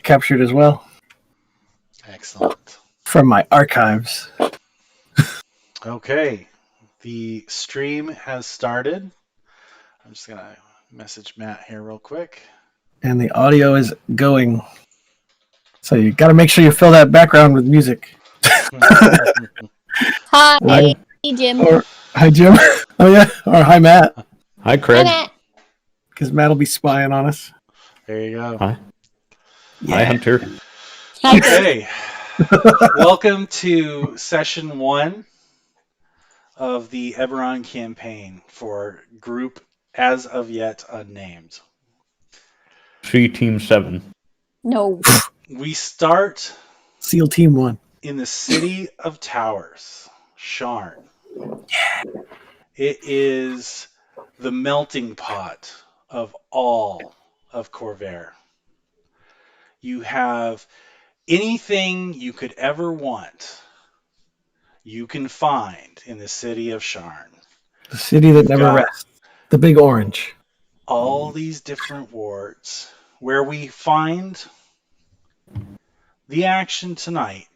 captured as well Excellent. from my archives. Okay, the stream has started. I'm just going to message Matt here real quick. And the audio is going. So you got to make sure you fill that background with music. Hi, Like, Jim. or hi, Jim. Oh, yeah. Or hi, Matt. Hi, Hi, Craig. Matt. Because Matt will be spying on us. There you go. Hi. Yeah. Hi, Hunter. Hi, Craig. Okay. Welcome to session 1 of the Eberron campaign for group as of yet unnamed. See Team 7. No. We start SEAL Team 1. in the city of Towers, Sharn. It is the melting pot of all of Corvair. You have anything you could ever want, you can find in the city of Sharn. The city that You've never got rests. The Big Orange. all these different wards. Where we find the action tonight,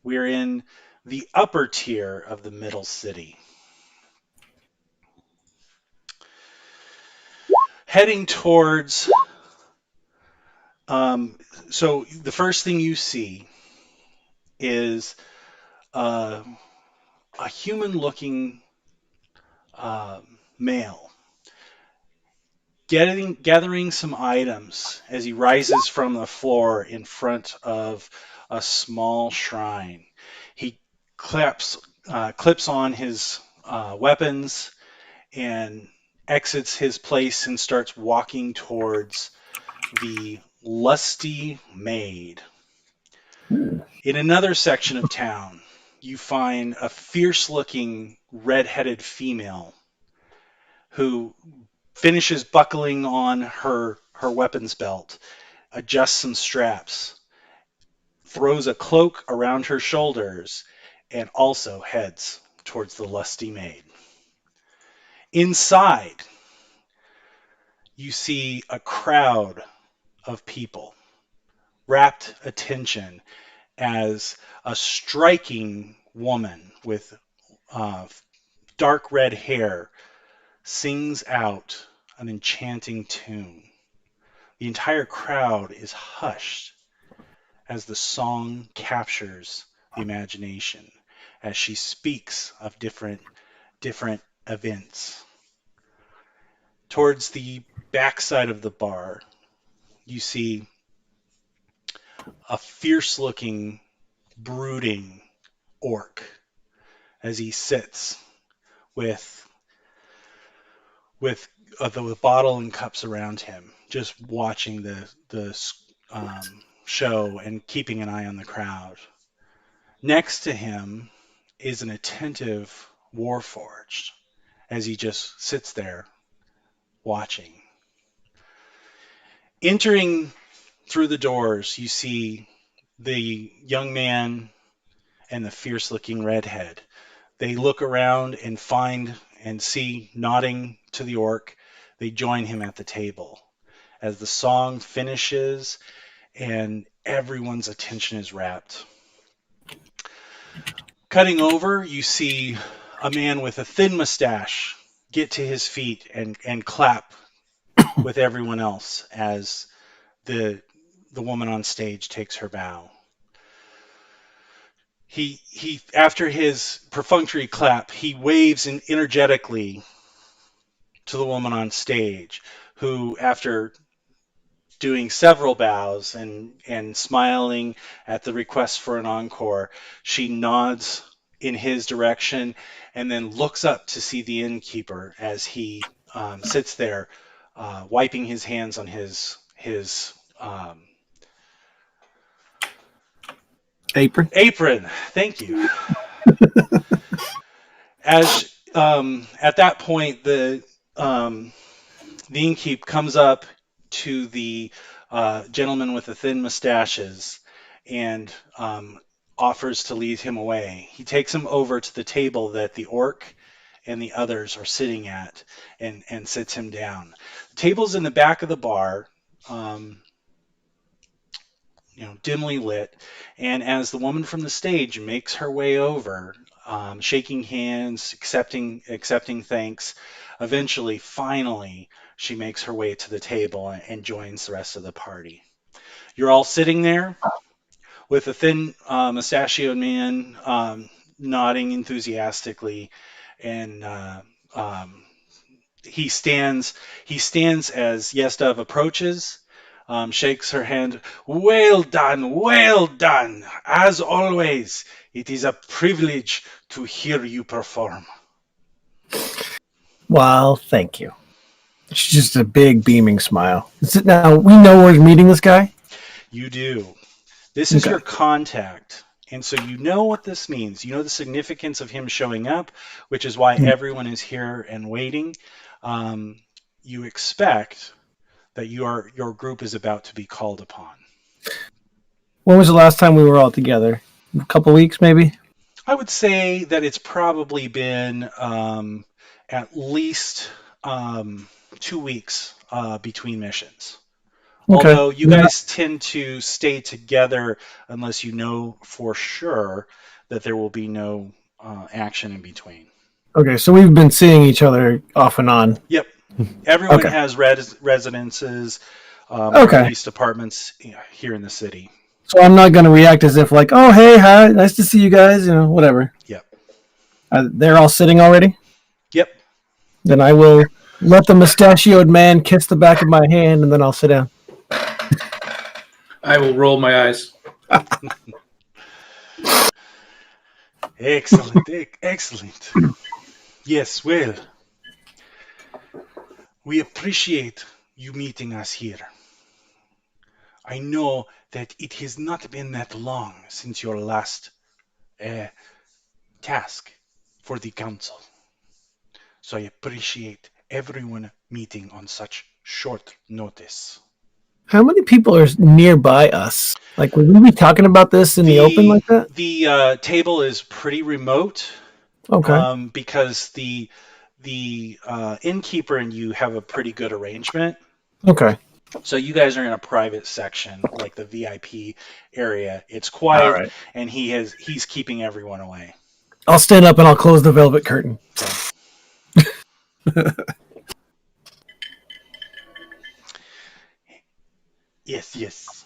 we're in the upper tier of the middle city. Heading towards, so the first thing you see is a human-looking male gathering some items as he rises from the floor in front of a small shrine. He clips on his weapons and exits his place and starts walking towards the Lusty Maid. In another section of town, you find a fierce-looking red-headed female who finishes buckling on her weapons belt, adjusts some straps, throws a cloak around her shoulders, and also heads towards the Lusty Maid. Inside, you see a crowd of people, rapt attention as a striking woman with dark red hair sings out an enchanting tune. The entire crowd is hushed as the song captures the imagination, as she speaks of different events. Towards the backside of the bar, you see a fierce-looking, brooding orc as he sits with the bottle and cups around him, just watching the show and keeping an eye on the crowd. Next to him is an attentive Warforged as he just sits there watching. Entering through the doors, you see the young man and the fierce-looking redhead. They look around and find and see, nodding to the orc, they join him at the table. As the song finishes and everyone's attention is rapt. Cutting over, you see a man with a thin mustache get to his feet and clap with everyone else as the woman on stage takes her bow. He after his perfunctory clap, he waves energetically to the woman on stage, who, after doing several bows and smiling at the request for an encore, she nods in his direction and then looks up to see the innkeeper as he sits there wiping his hands on his apron. Thank you. As at that point, the innkeep comes up to the gentleman with the thin mustaches and offers to lead him away. He takes him over to the table that the orc and the others are sitting at and sits him down. The table's in the back of the bar. dimly lit. And as the woman from the stage makes her way over, shaking hands, accepting thanks, eventually, finally, she makes her way to the table and joins the rest of the party. You're all sitting there with a thin, mustachioed man nodding enthusiastically, and he stands. He stands as Yestev approaches, shakes her hand. Well done, well done. As always, it is a privilege to hear you perform. Well, thank you. It's just a big beaming smile. Now, we know we're meeting this guy? You do. This is Okay. your contact. And so you know what this means. You know the significance of him showing up, which is why everyone is here and waiting. You expect that your group is about to be called upon. When was the last time we were all together? A couple weeks, maybe? I would say that it's probably been at least 2 weeks between missions. Okay. Although you guys tend to stay together unless you know for sure that there will be no action in between. Okay, so we've been seeing each other off and on. Yep. Everyone Okay. has residences, Okay. at least apartments here in the city. So I'm not going to react as if like, oh, hey, hi, nice to see you guys, whatever. Yep. They're all sitting already? Yep. Then I will let the mustachioed man kiss the back of my hand, and then I'll sit down. I will roll my eyes. Excellent. Excellent. Yes, well, we appreciate you meeting us here. I know that it has not been that long since your last task for the council. So I appreciate everyone meeting on such short notice. How many people are nearby us? Like, would we be talking about this in the open like that? The table is pretty remote. Okay. Because the innkeeper and you have a pretty good arrangement. Okay. So you guys are in a private section, like the VIP area. It's quiet, All right. and he's keeping everyone away. I'll stand up and I'll close the velvet curtain. Yes.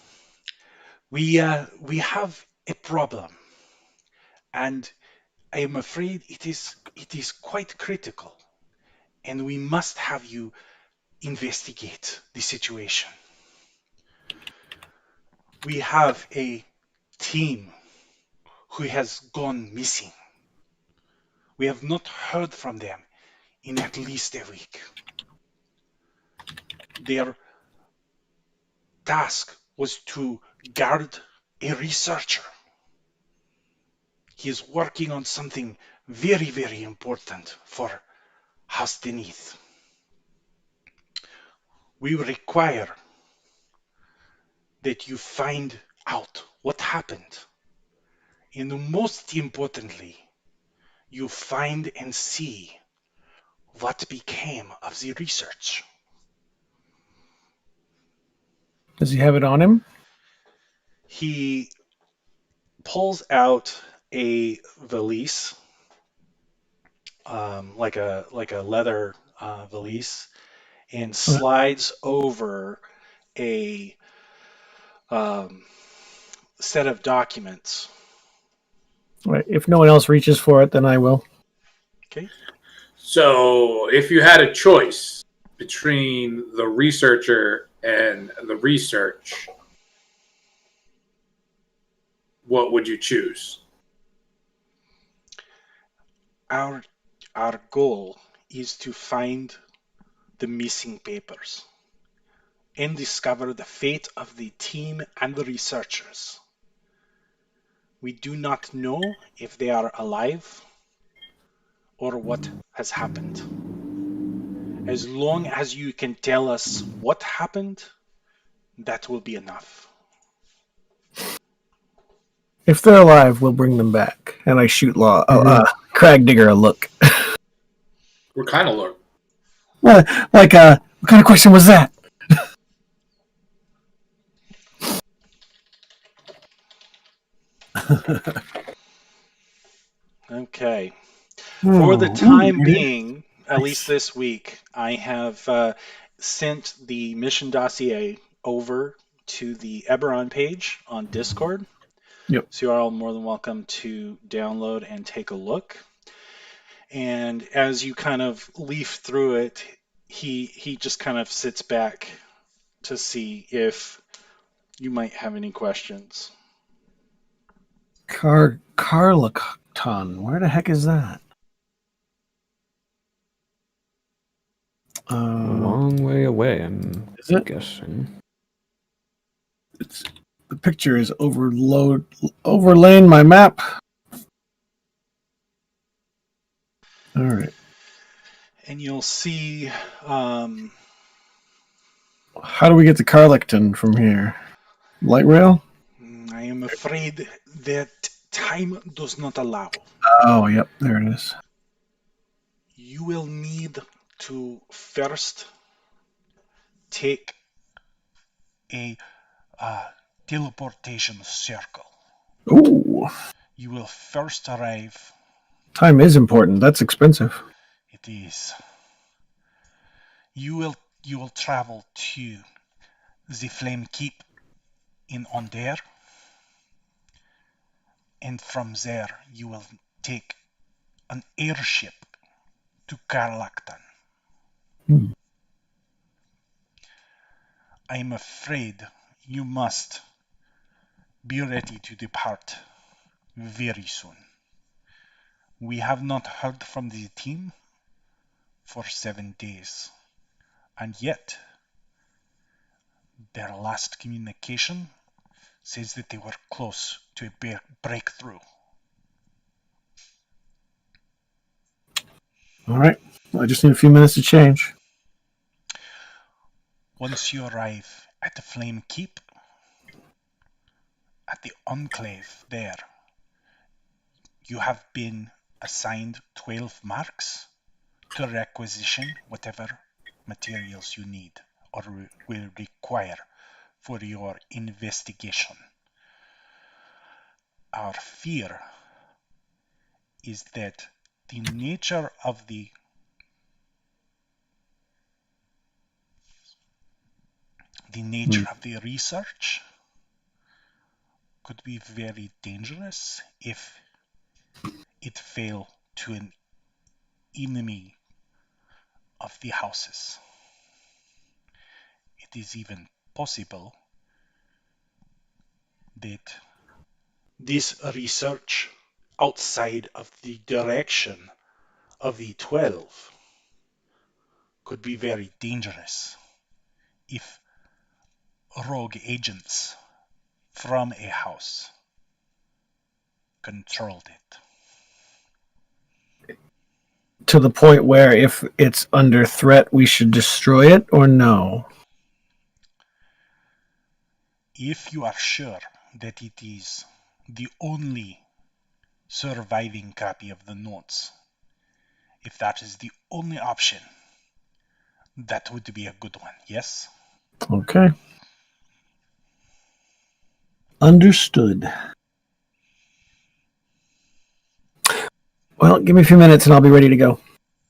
We have a problem, and I am afraid it is quite critical, and we must have you investigate the situation. We have a team who has gone missing. We have not heard from them in at least a week. Their task was to guard a researcher. He is working on something very, very important for House Denith. We require that you find out what happened. And most importantly, you find and see what became of the research. Does he have it on him? He pulls out a valise, like a leather valise, and slides over a set of documents. Right. If no one else reaches for it, then I will. Okay. So, if you had a choice between the researcher and the research, what would you choose? Our goal is to find the missing papers and discover the fate of the team and the researchers. We do not know if they are alive or what has happened. As long as you can tell us what happened, that will be enough. If they're alive, we'll bring them back. And I shoot Crag Digger a look. What kind of look? What kind of question was that? Okay. For the time Ooh, being, at Nice. least this week, I have sent the mission dossier over to the Eberron page on Discord. Yep. So you're all more than welcome to download and take a look. And as you kind of leaf through it, he just kind of sits back to see if you might have any questions. Carlicton. Where the heck is that? A long way away, I'm Is it? guessing. It's the picture is overlaying my map. All right. And you'll see How do we get to Carlicton from here? Light rail? I am afraid that time does not allow. Oh, yep, there it is. You will need to first take a teleportation circle. Ooh, You will first arrive. time is important. That's expensive. It is. You will travel to the Flame Keep in Onder, and from there you will take an airship to Carlacton. Hmm. I am afraid you must be ready to depart very soon. We have not heard from the team for 7 days, and yet their last communication says that they were close to a breakthrough. All right. I just need a few minutes to change. Once you arrive at the Flame Keep, at the Enclave there, you have been assigned 12 marks to requisition whatever materials you need or will require for your investigation. Our fear is that the nature of the research could be very dangerous if it fell to an enemy of the houses. It is even possible that this research outside of the direction of the 12 could be very dangerous if rogue agents from a house controlled it. To the point where if it's under threat, we should destroy it, or no? If you are sure that it is the only surviving copy of the notes, if that is the only option, that would be a good one, yes? Okay. Understood. Well, give me a few minutes and I'll be ready to go.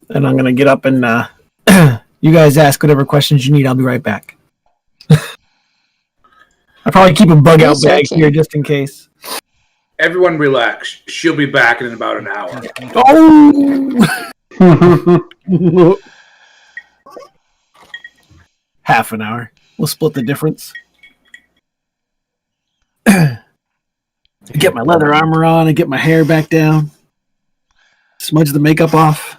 And I'm going to get up and you guys ask whatever questions you need. I'll be right back. I probably keep a bug out bag Researching. here just in case. Everyone relax. She'll be back in about an hour. Oh! Half an hour. We'll split the difference. Get my leather armor on and get my hair back down. Smudge the makeup off.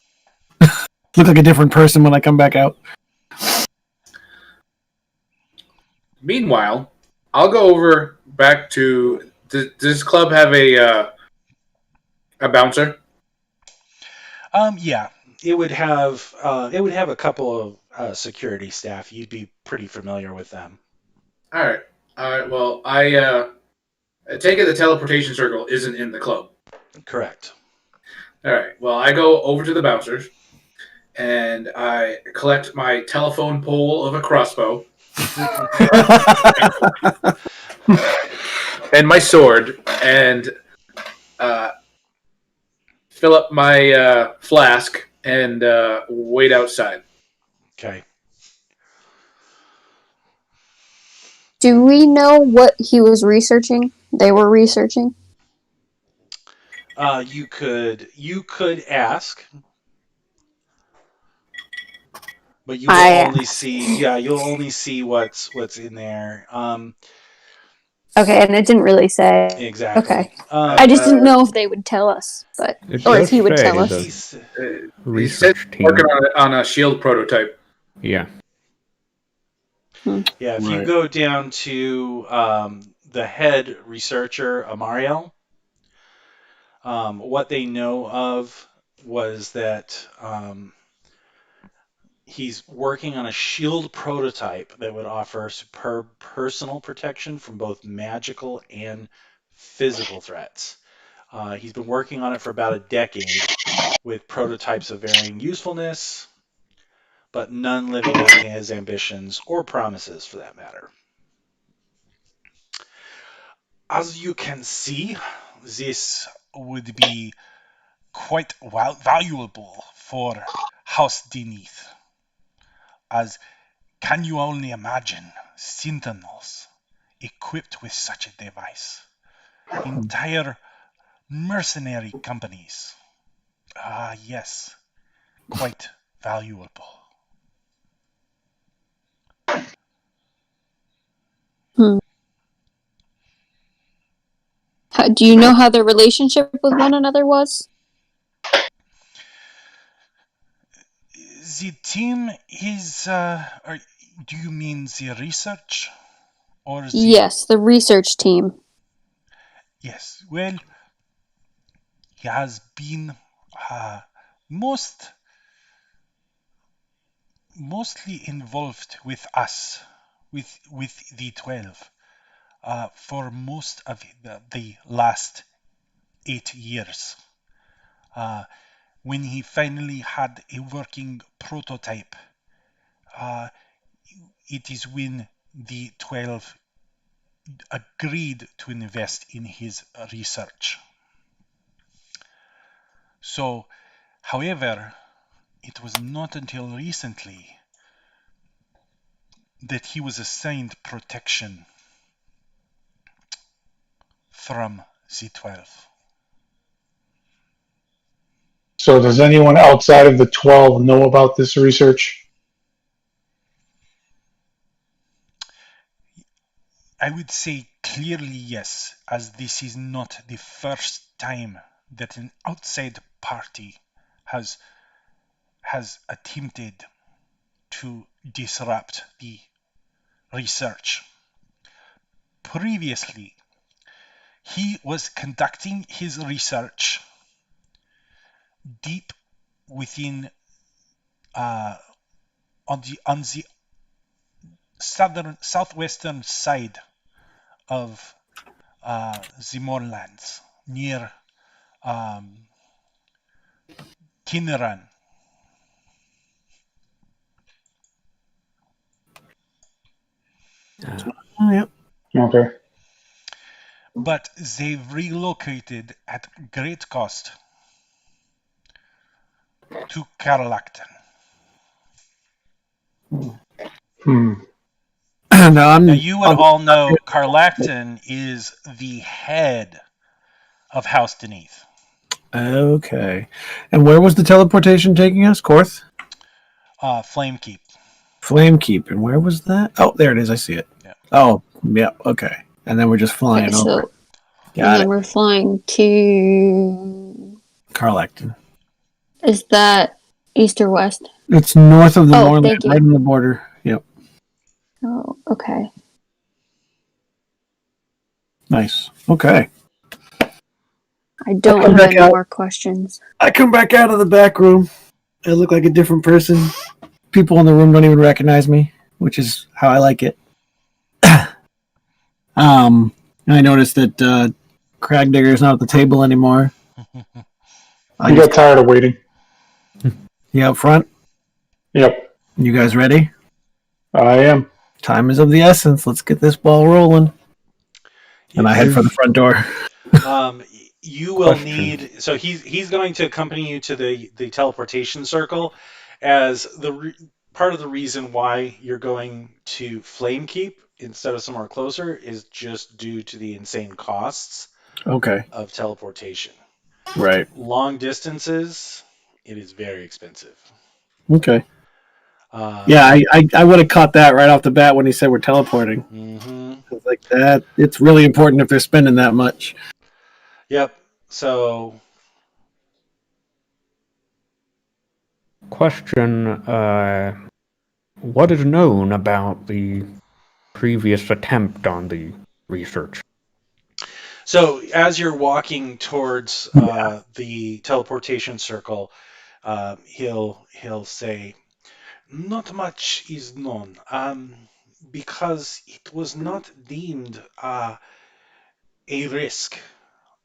Look like a different person when I come back out. Meanwhile, I'll go over back to. Does this club have a bouncer? Yeah, it would have a couple of security staff. You'd be pretty familiar with them. All right. Well, I take it the teleportation circle isn't in the club. Correct. All right. Well, I go over to the bouncers, and I collect my telephone pole of a crossbow and my sword, and fill up my flask and wait outside. Okay. Do we know what he was researching? They were researching? You could ask, but you will I only asked. see you'll only see what's in there. Okay, and it didn't really say. Exactly. Okay. I just didn't know if they would tell us, but It or does if he would say tell us. the He's, He said research team. working on a shield prototype. Yeah. yeah, if you Right. go down to the head researcher, Amariel, what they know of was that he's working on a shield prototype that would offer superb personal protection from both magical and physical threats. He's been working on it for about a decade with prototypes of varying usefulness, but none living up to his ambitions or promises for that matter. As you can see, this would be quite valuable for House Denith, as can you only imagine sentinels equipped with such a device? Entire mercenary companies. Ah, yes, quite valuable. Do you know how their relationship with one another was? The team is. Do you mean the research? Or the. Yes, the research team. Yes, well, he has been mostly involved with us, with the 12, for most of the last 8 years. When he finally had a working prototype, it is when the 12 agreed to invest in his research. So, however, it was not until recently that he was assigned protection from Z12. So does anyone outside of the 12 know about this research? I would say clearly yes, as this is not the first time that an outside party has attempted to disrupt the research. Previously, he was conducting his research deep within on the southwestern side of the Moorlands, near Kinneran. Oh, yep. Okay. But they've relocated at great cost to Carlacton. Now you would all know Carlacton is the head of House Denith. Okay. And where was the teleportation taking us? Korth? Flamekeep. Flamekeep. And where was that? Oh, there it is. I see it. Yeah. Oh, yeah. Okay. And then we're just flying Okay, over. so and Got then it. we're flying to. Carlacton. Is that east or west? It's north of the Oh, Moorland, thank you. right on the border. Yep. Oh, okay. Nice. Okay. I don't come have back any out. more questions. I come back out of the back room. I look like a different person. People in the room don't even recognize me, which is how I like it. And I noticed that Cragdigger's not at the table anymore. I got tired of waiting. You out front? Yep, You guys ready? I am. Time is of the essence. Let's get this ball rolling. And I head for the front door. You will Question. need. So he's going to accompany you to the teleportation circle, as part of the reason why you're going to Flame Keep instead of somewhere closer is just due to the insane costs Okay. of teleportation. Right. Long distances, it is very expensive. Okay. Yeah, I would have caught that right off the bat when he said we're teleporting. Mm-hmm. It's like that. It's really important if they're spending that much. Yep. So Question. What is known about the previous attempt on the research? So as you're walking towards the teleportation circle, he'll say, "Not much is known, because it was not deemed a risk,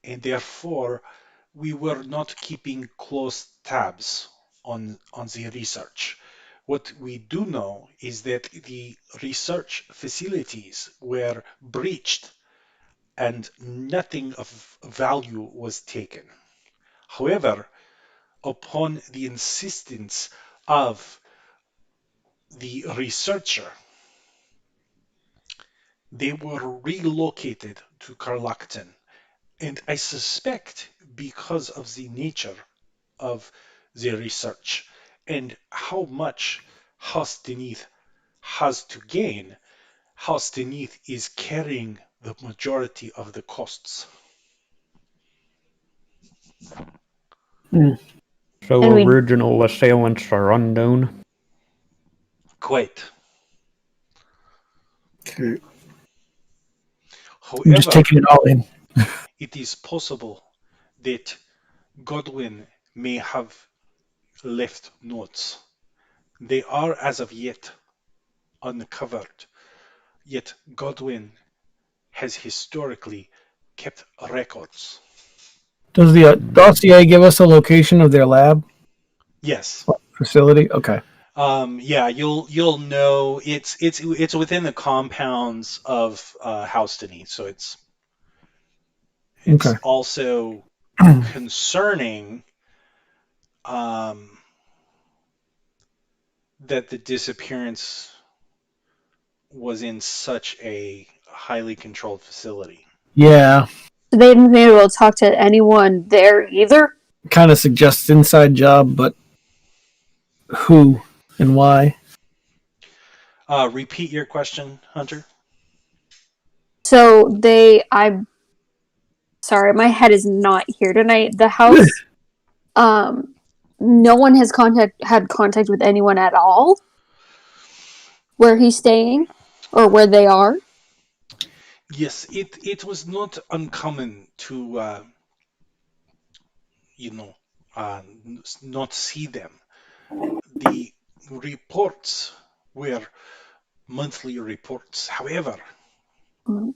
and therefore we were not keeping close tabs on the research. What we do know is that the research facilities were breached and nothing of value was taken. However, upon the insistence of the researcher, they were relocated to Carlacton. And I suspect because of the nature of the research and how much House Denith has to gain, House Denith is carrying the majority of the costs." So And we- original assailants are unknown? Quite. Okay. I'm just However, taking it all in. it is possible that Godwin may have left notes. They are as of yet uncovered, yet Godwin has historically kept records. Does the dossier give us a location of their lab Yes. facility? Okay. Yeah, you'll know it's within the compounds of Houstony, so it's Okay. also concerning that the disappearance was in such a highly controlled facility. Yeah. They haven't been able to talk to anyone there either. Kind of suggests inside job, but who and why? Repeat your question, Hunter. So I'm sorry, my head is not here tonight. The house, no one has had contact with anyone at all where he's staying or where they are. Yes, it was not uncommon to not see them. The reports were monthly reports. However, Mhm.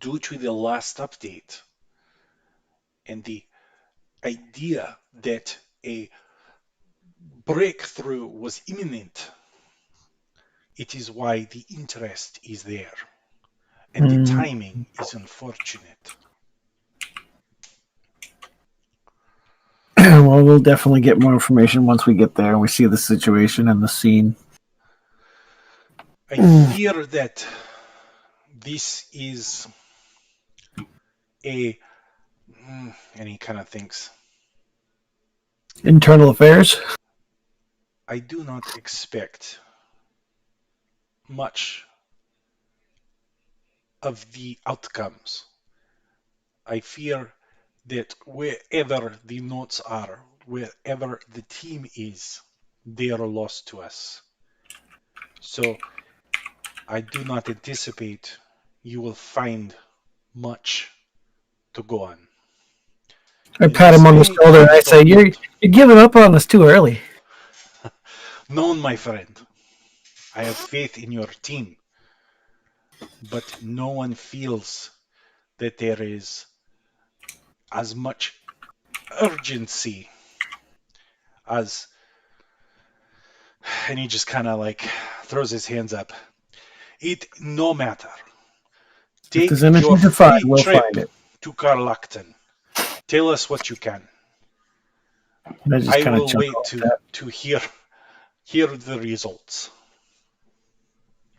due to the last update and the idea that a breakthrough was imminent, it is why the interest is there. And the timing is unfortunate. Well, we'll definitely get more information once we get there and we see the situation and the scene. I fear that this is and he kind of thinks, Internal affairs? I do not expect much of the outcomes. I fear that wherever the notes are, wherever the team is, they are lost to us. So I do not anticipate you will find much to go on. I pat him on the shoulder and I say, "You're giving up on us too early." No, my friend. I have faith in your team. But no one feels that there is as much urgency as... And he just kind of like throws his hands up. It no matter. If Take there's anything your to find, free we'll trip find it. to Carlacton. Tell us what you can. And I just I kind of will wait to hear the results.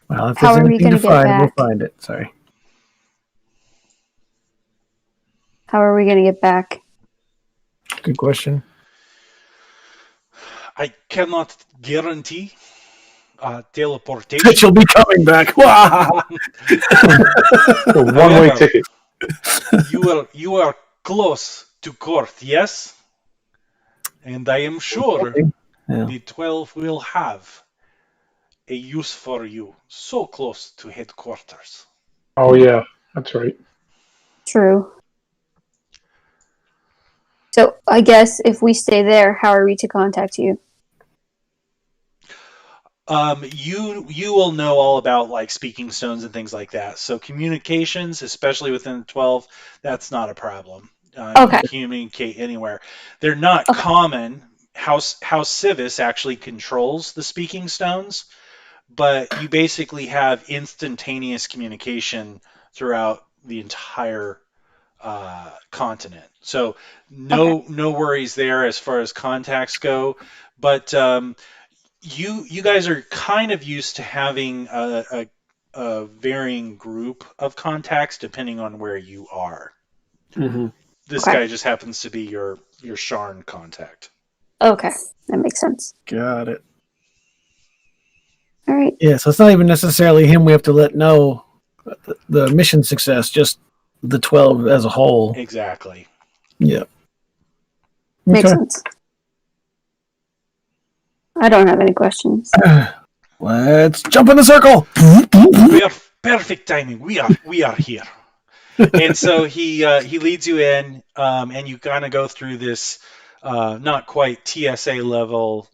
Well, if How there's are we anything to gonna get find, we'll back? find it. Sorry. How are we going to get back? Good question. I cannot guarantee That teleportation. you'll be coming back. Wah! A one-way However, ticket. you are close to court, yes? And I am sure Yeah. the 12 will have a use for you so close to headquarters. Oh yeah, that's right. True. So I guess if we stay there, how are we to contact you? You will know all about like speaking stones and things like that. So communications, especially within the 12, that's not a problem. You Okay. can communicate anywhere. They're not Okay. common. House Civis actually controls the speaking stones, but you basically have instantaneous communication throughout the entire continent. So no worries there as far as contacts go. But you guys are kind of used to having a varying group of contacts depending on where you are. Mm-hmm. This Okay. guy just happens to be your Sharn contact. Okay. That makes sense. Got it. All right. Yeah, so it's not even necessarily him we have to let know the mission success, just the 12 as a whole. Exactly. Yeah. Makes Okay. sense. I don't have any questions. Let's jump in the circle. Perfect timing. We are here. And so he leads you in, and you kind of go through this not quite TSA level,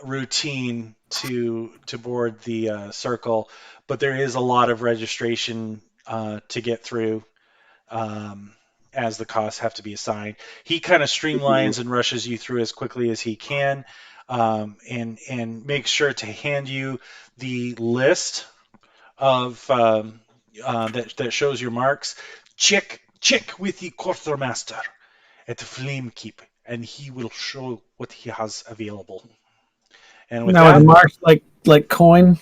routine to board the circle, but there is a lot of registration to get through. As the costs have to be assigned, he kind of streamlines and rushes you through as quickly as he can, and makes sure to hand you the list of that shows your marks. Check with the quartermaster at Flamekeep, and he will show what he has available. And with Now, are the that, marks like coin?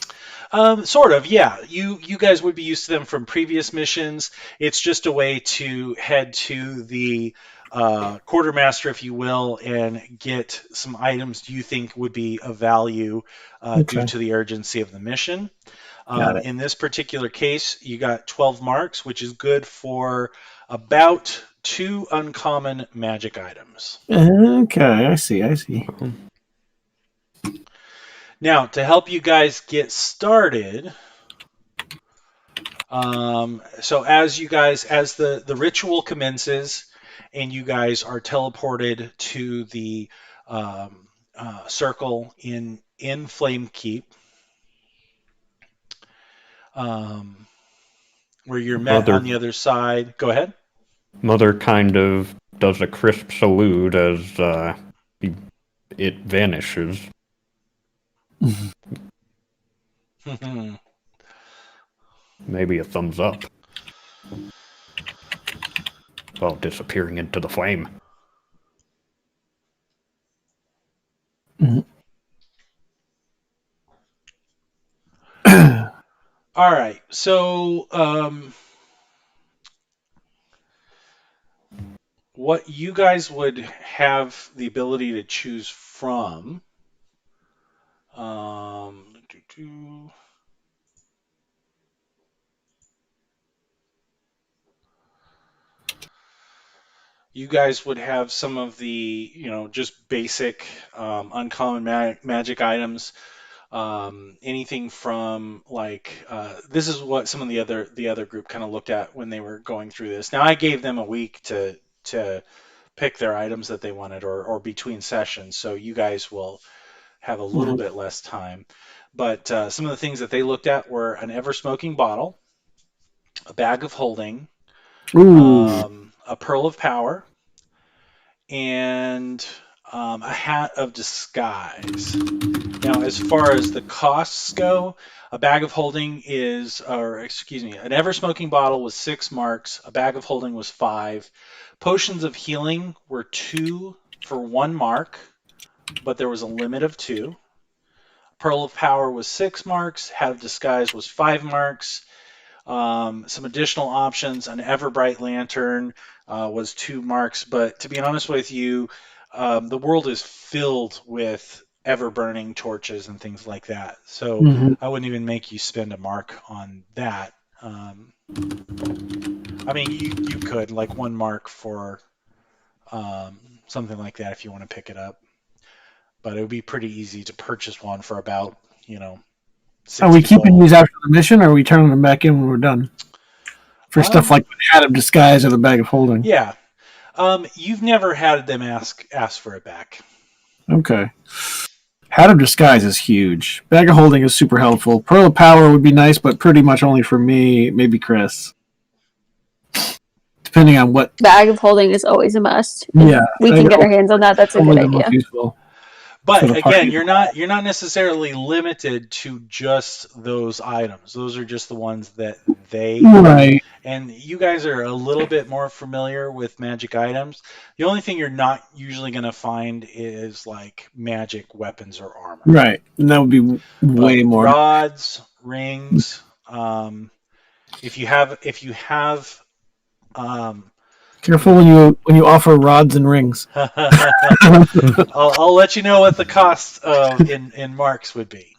sort of, yeah. You guys would be used to them from previous missions. It's just a way to head to the quartermaster, if you will, and get some items you think would be of value due Okay. to the urgency of the mission. Got it. In this particular case, you got 12 marks, which is good for about 2 uncommon magic items. Okay, I see. Now, to help you guys get started, so as the ritual commences and you guys are teleported to the circle in Flamekeep, where you're met Mother- on the other side. Go ahead. Mother kind of does a crisp salute as it vanishes. Maybe a thumbs up. While disappearing into the flame. All right, so what you guys would have the ability to choose from, you guys would have some of the, just basic uncommon magic items. Anything from like this is what some of the other group kind of looked at when they were going through this. Now I gave them a week to pick their items that they wanted, or between sessions, so you guys will have a little bit less time. But some of the things that they looked at were an ever smoking bottle, a bag of holding, Ooh. a pearl of power, and a hat of disguise. Now, as far as the costs go, a bag of holding an ever smoking bottle was 6 marks. A bag of holding was 5. Potions of healing were 2 for 1 mark, but there was a limit of 2. Pearl of Power was 6 marks. Hat of Disguise was 5 marks. Some additional options. An Everbright Lantern was 2 marks. But to be honest with you, the world is filled with ever-burning torches and things like that. So Mhm. I wouldn't even make you spend a mark on that. I mean, you could, like 1 mark for something like that if you want to pick it up. But it would be pretty easy to purchase one for about, 60 Are we keeping gold. these after the mission, or are we turning them back in when we're done? For stuff like the hat of disguise or the bag of holding. Yeah. You've never had them ask for it back. Okay. Hat of disguise is huge. Bag of holding is super helpful. Pearl of power would be nice, but pretty much only for me, maybe Chris. Depending on what. Bag of holding is always a must. Yeah, We can get our hands on that. That's a good Probably the most idea. useful. But For the again, party. you're not necessarily limited to just those items. Those are just the ones that they Right. and you guys are a little bit more familiar with magic items. The only thing you're not usually going to find is like magic weapons or armor. Right. And that would be way But more. rods, rings. If you have Careful when you offer rods and rings. I'll let you know what the cost of in marks would be.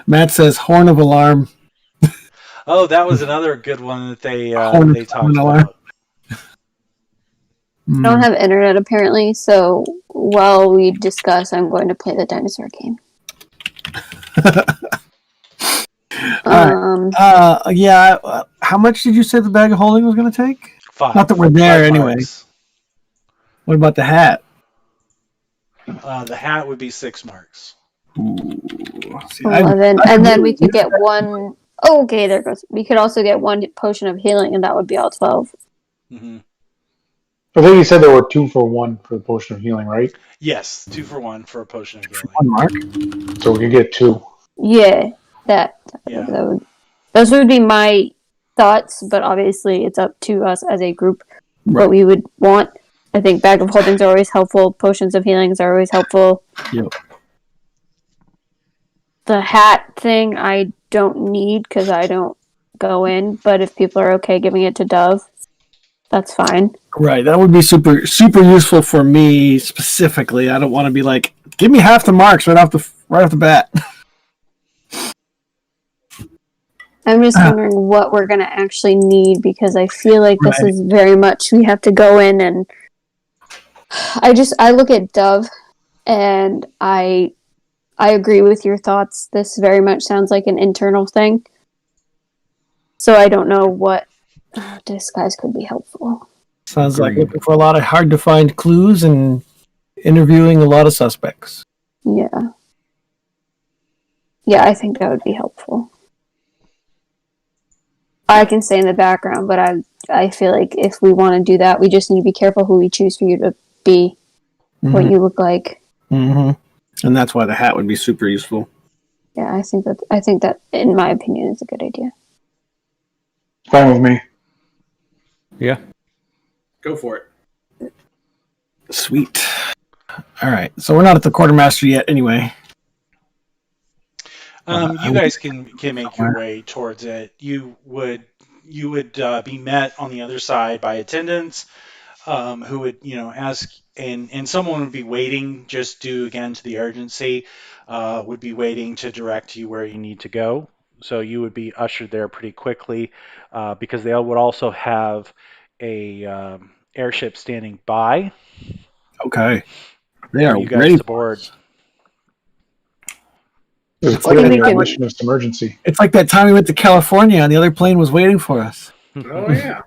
Matt says horn of alarm. Oh, that was another good one that they Horn talked of alarm. about. I don't have internet apparently, so while we discuss, I'm going to play the dinosaur game. Yeah. How much did you say the bag of holding was going to take? 5. Not that we're there 5 anyway. marks. What about the hat? The hat would be 6 marks. Ooh. See, I 11, could and then really we could use get one oh okay, there goes. We could also get 1 potion of healing, and that would be all 12. Mm-hmm. I think you said there were 2 for 1 for the potion of healing, right? Yes, 2 for 1 for a potion of healing. 1 mark. So we could get 2. Yeah, that Yeah. those would be my thoughts, but obviously it's up to us as a group Right. what we would want. I think bag of holdings are always helpful. Potions of healings are always helpful. Yep. The hat thing I don't need because I don't go in, but if people are okay giving it to Dove, that's fine. Right. That would be super useful for me specifically. I don't want to be like, give me half the marks right off the bat. I'm just wondering what we're going to actually need because I feel like this Right. is very much we have to go in and I look at Dove and I agree with your thoughts. This very much sounds like an internal thing. So I don't know what disguise could be helpful. Sounds like Agreed. looking for a lot of hard to find clues and interviewing a lot of suspects. Yeah. Yeah, I think that would be helpful. I can stay in the background, but I feel like if we want to do that, we just need to be careful who we choose for you to be, what you look like. Mm-hmm. And that's why the hat would be super useful. Yeah, I think that, in my opinion, is a good idea. Fine with me. Yeah. Go for it. Sweet. All right. So we're not at the quartermaster yet anyway. You guys can make your way towards it. You would be met on the other side by attendants, who would ask, and someone would be waiting just due again to the urgency, would be waiting to direct you where you need to go. So you would be ushered there pretty quickly, because they would also have a airship standing by Okay. They for are you guys ready. to board. Just like put it in we your can- mission of emergency. It's like that time we went to California and the other plane was waiting for us. Oh yeah.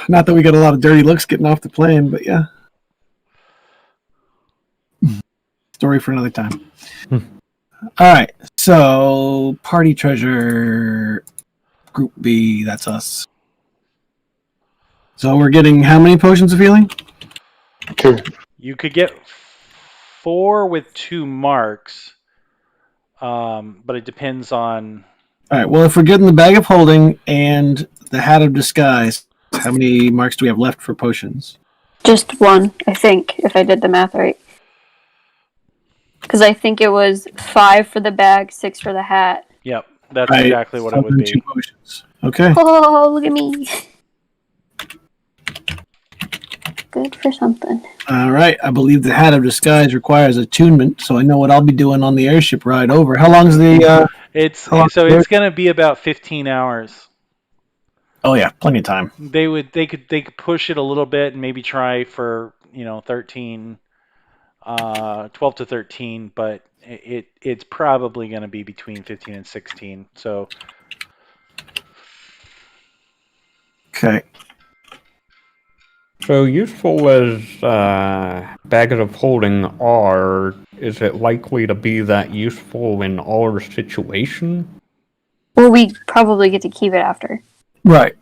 Not that we got a lot of dirty looks getting off the plane, but yeah. Story for another time. All right. So, party treasure, group B, that's us. So we're getting how many potions of healing? 2. You could get 4 with 2 marks, but it depends on. All right. Well, if we're getting the bag of holding and the hat of disguise, how many marks do we have left for potions? Just 1, I think, if I did the math right. Because I think it was 5 for the bag, 6 for the hat. Yep, that's Right. exactly what So it would then be. 2 potions. Okay. Oh, look at me. Good for something. All right. I believe the hat of disguise requires attunement, so I know what I'll be doing on the airship ride over. How long is the? It's How long so is it? it's going to be about 15 hours. Oh yeah, plenty of time. They could push it a little bit and maybe try for 13, 12 to 13, but it's probably going to be between 15 and 16. So Okay. So useful as bags of holding are, is it likely to be that useful in our situation? Well, we probably get to keep it after. Right.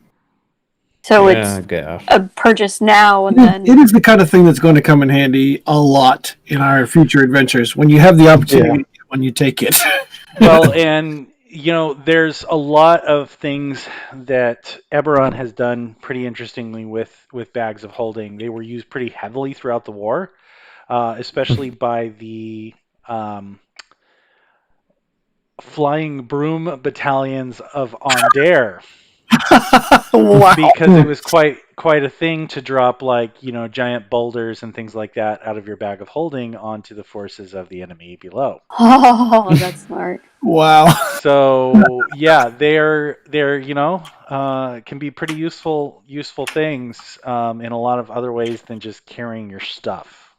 So Yeah, I it's guess. a purchase now and then. It is the kind of thing that's going to come in handy a lot in our future adventures when you have the opportunity when you take it. well, and there's a lot of things that Eberron has done pretty interestingly with bags of holding. They were used pretty heavily throughout the war, especially by the flying broom battalions of Ondare. Wow. Because it was quite a thing to drop giant boulders and things like that out of your bag of holding onto the forces of the enemy below. Oh, that's smart. Wow. So yeah, they're can be pretty useful things in a lot of other ways than just carrying your stuff.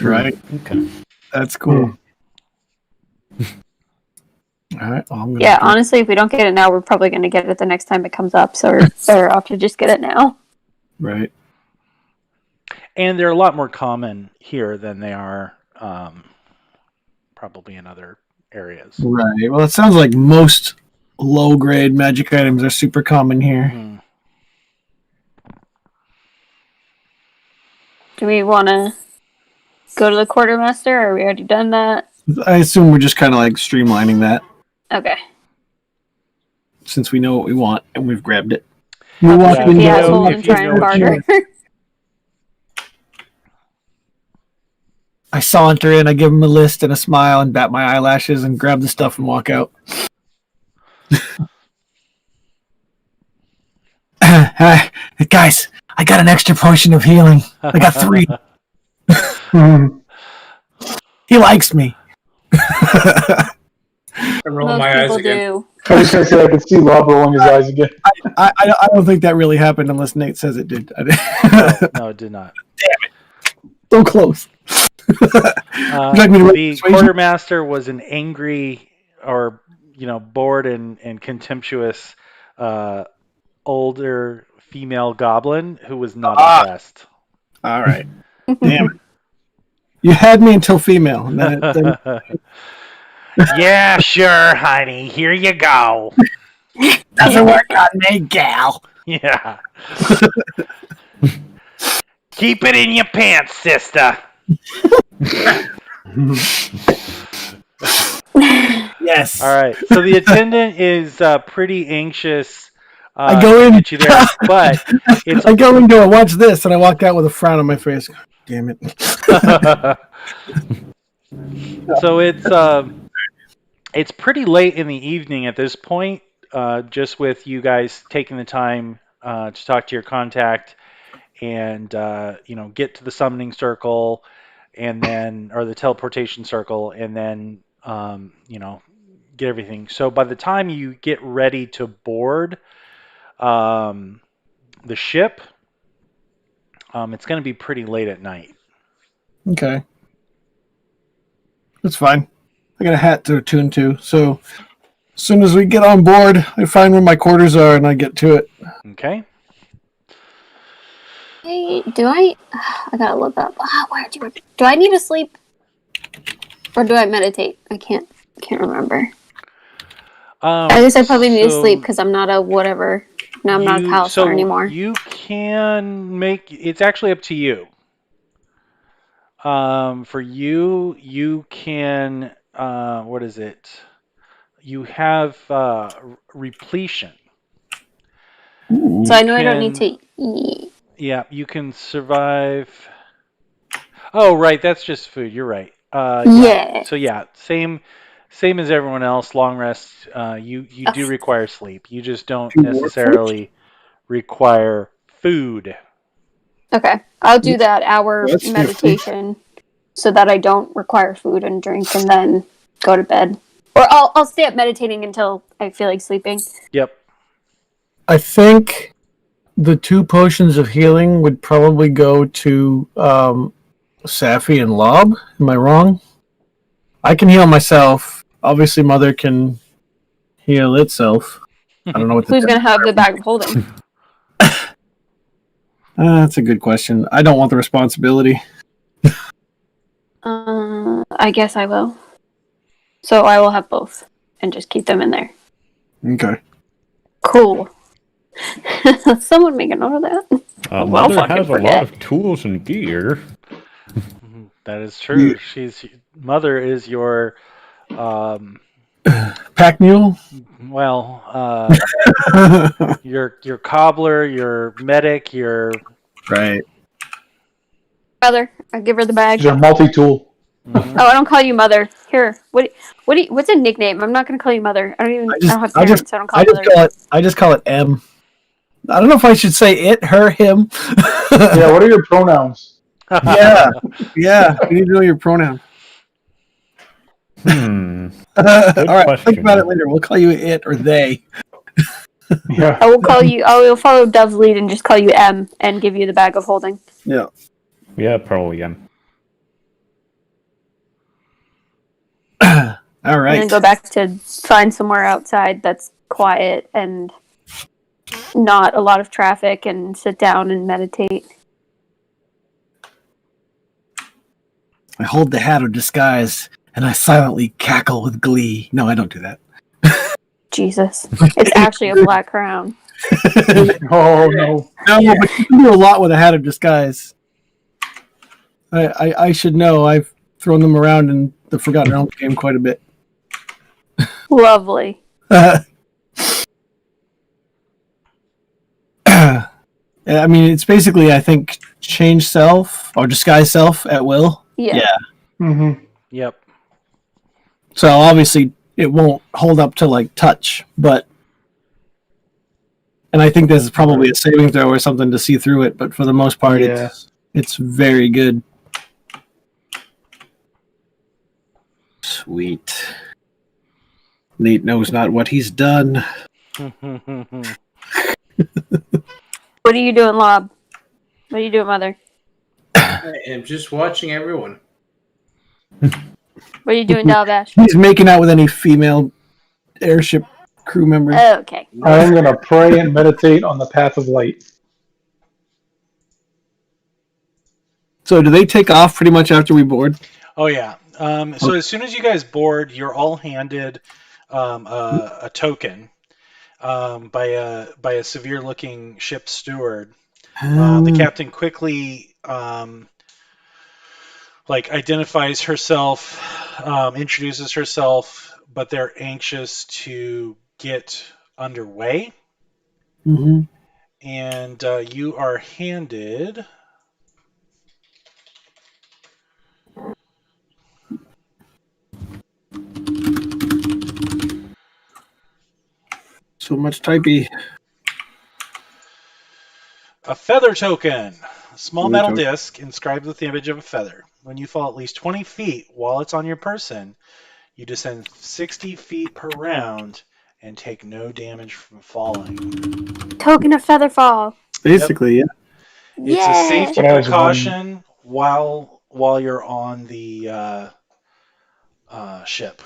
Right. Okay. That's cool. All right. Well, I'm gonna Yeah, honestly, if we don't get it now, we're probably going to get it the next time it comes up. So we're better off to just get it now. Right. And they're a lot more common here than they are probably in other areas. Right. Well, it sounds like most low-grade magic items are super common here. Mhm. Do we want to go to the quartermaster, or are we already done that? I assume we're just kind of like streamlining that Okay. since we know what we want and we've grabbed it. We I'll want be we the know- asshole if and you try know and what you barter. I saunter in, I give him a list and a smile and bat my eyelashes and grab the stuff and walk out. Guys, I got an extra potion of healing. I got 3. He likes me. I roll Most my eyes people again. do. I was going to say I could see Rob rolling his eyes again. I don't think that really happened unless Nate says it did. No, it did not. So close. like me to roll The persuasion? quartermaster was an angry or bored and contemptuous older female goblin who was not impressed. All right. Damn it. You had me until female. And then Yeah, sure, honey. Here you go. doesn't work on me, gal. Yeah. Keep it in your pants, sister. Yes. All right. So the attendant is pretty anxious I go in. to get you there, but it's I go into it, watch this, and I walk out with a frown on my face. Damn it. so it's pretty late in the evening at this point, just with you guys taking the time to talk to your contact and get to the summoning circle and then or the teleportation circle and then get everything. So by the time you get ready to board the ship, it's going to be pretty late at night. Okay. That's fine. I got a hat to attune to. So as soon as we get on board, I find where my quarters are and I get to it. Okay. Hey, I gotta look up. Do I need to sleep? Or do I meditate? I can't remember. I guess I probably need to sleep because I'm not a whatever. Now I'm not a Palistar anymore. You can make. It's actually up to you. For you, you can. What is it? You have repletion. Ooh. So I know I don't need to eat. Yeah, you can survive. Oh, right. That's just food. You're right. Yeah. So yeah, same as everyone else. Long rest. You do Okay. require sleep. You just don't Two more necessarily require food. Okay. I'll do that hour That's nifty. meditation so that I don't require food and drink and then go to bed. Or I'll stay up meditating until I feel like sleeping. Yep. I think the 2 potions of healing would probably go to Safi and Lob. Am I wrong? I can heal myself. Obviously, Mother can heal itself. I don't know what the Who's gonna have the bag of holding? That's a good question. I don't want the responsibility. I guess I will. So I will have both and just keep them in there. Okay. Cool. Someone make a note of that. Well, Mother fucking has a forget. lot of tools and gear. That is true. Mother is your Pack mule? your cobbler, your medic, your Right. Mother, I give her the bag. She's a multi-tool. Oh, I don't call you mother. Here, what's a nickname? I'm not gonna call you mother. I don't have parents. I don't call mother. I just call it M. I don't know if I should say it, her, him. Yeah, what are your pronouns? yeah. You need to know your pronoun. All right, question. think about it later. We'll call you it or they. Yeah. I will follow Dove's lead and just call you M and give you the bag of holding. Yeah. Yeah, probably am. All And right. then go back to find somewhere outside that's quiet and not a lot of traffic and sit down and meditate. I hold the hat of disguise and I silently cackle with glee. No, I don't do that. Jesus. It's actually a black crown. Oh no. No, but you can do a lot with a hat of disguise. I should know. I've thrown them around in the Forgotten Realms game quite a bit. Lovely. I mean, it's basically, I think, change self or disguise self at will. Yeah. Mm-hmm. Yep. So obviously, it won't hold up to like touch, but. And I think there's probably a saving throw or something to see through it, but for the most part, Yeah. it's very good. Sweet. Nate knows not what he's done. What are you doing, Lob? What are you doing, Mother? I am just watching everyone. What are you doing, Dalbash? He's making out with any female airship crew members. Oh, okay. I am gonna pray and meditate on the path of light. So do they take off pretty much after we board? Oh yeah. So as soon as you guys board, you're all handed a token by a severe-looking ship steward. The captain quickly identifies herself, introduces herself, but they're anxious to get underway, Mhm. and you are handed. So much typey. A feather token. A small Feather metal token. disc inscribed with the image of a feather. When you fall at least 20 feet while it's on your person, you descend 60 feet per round and take no damage from falling. Token of Featherfall. Basically, yeah. It's a safety That was precaution while you're on the ship.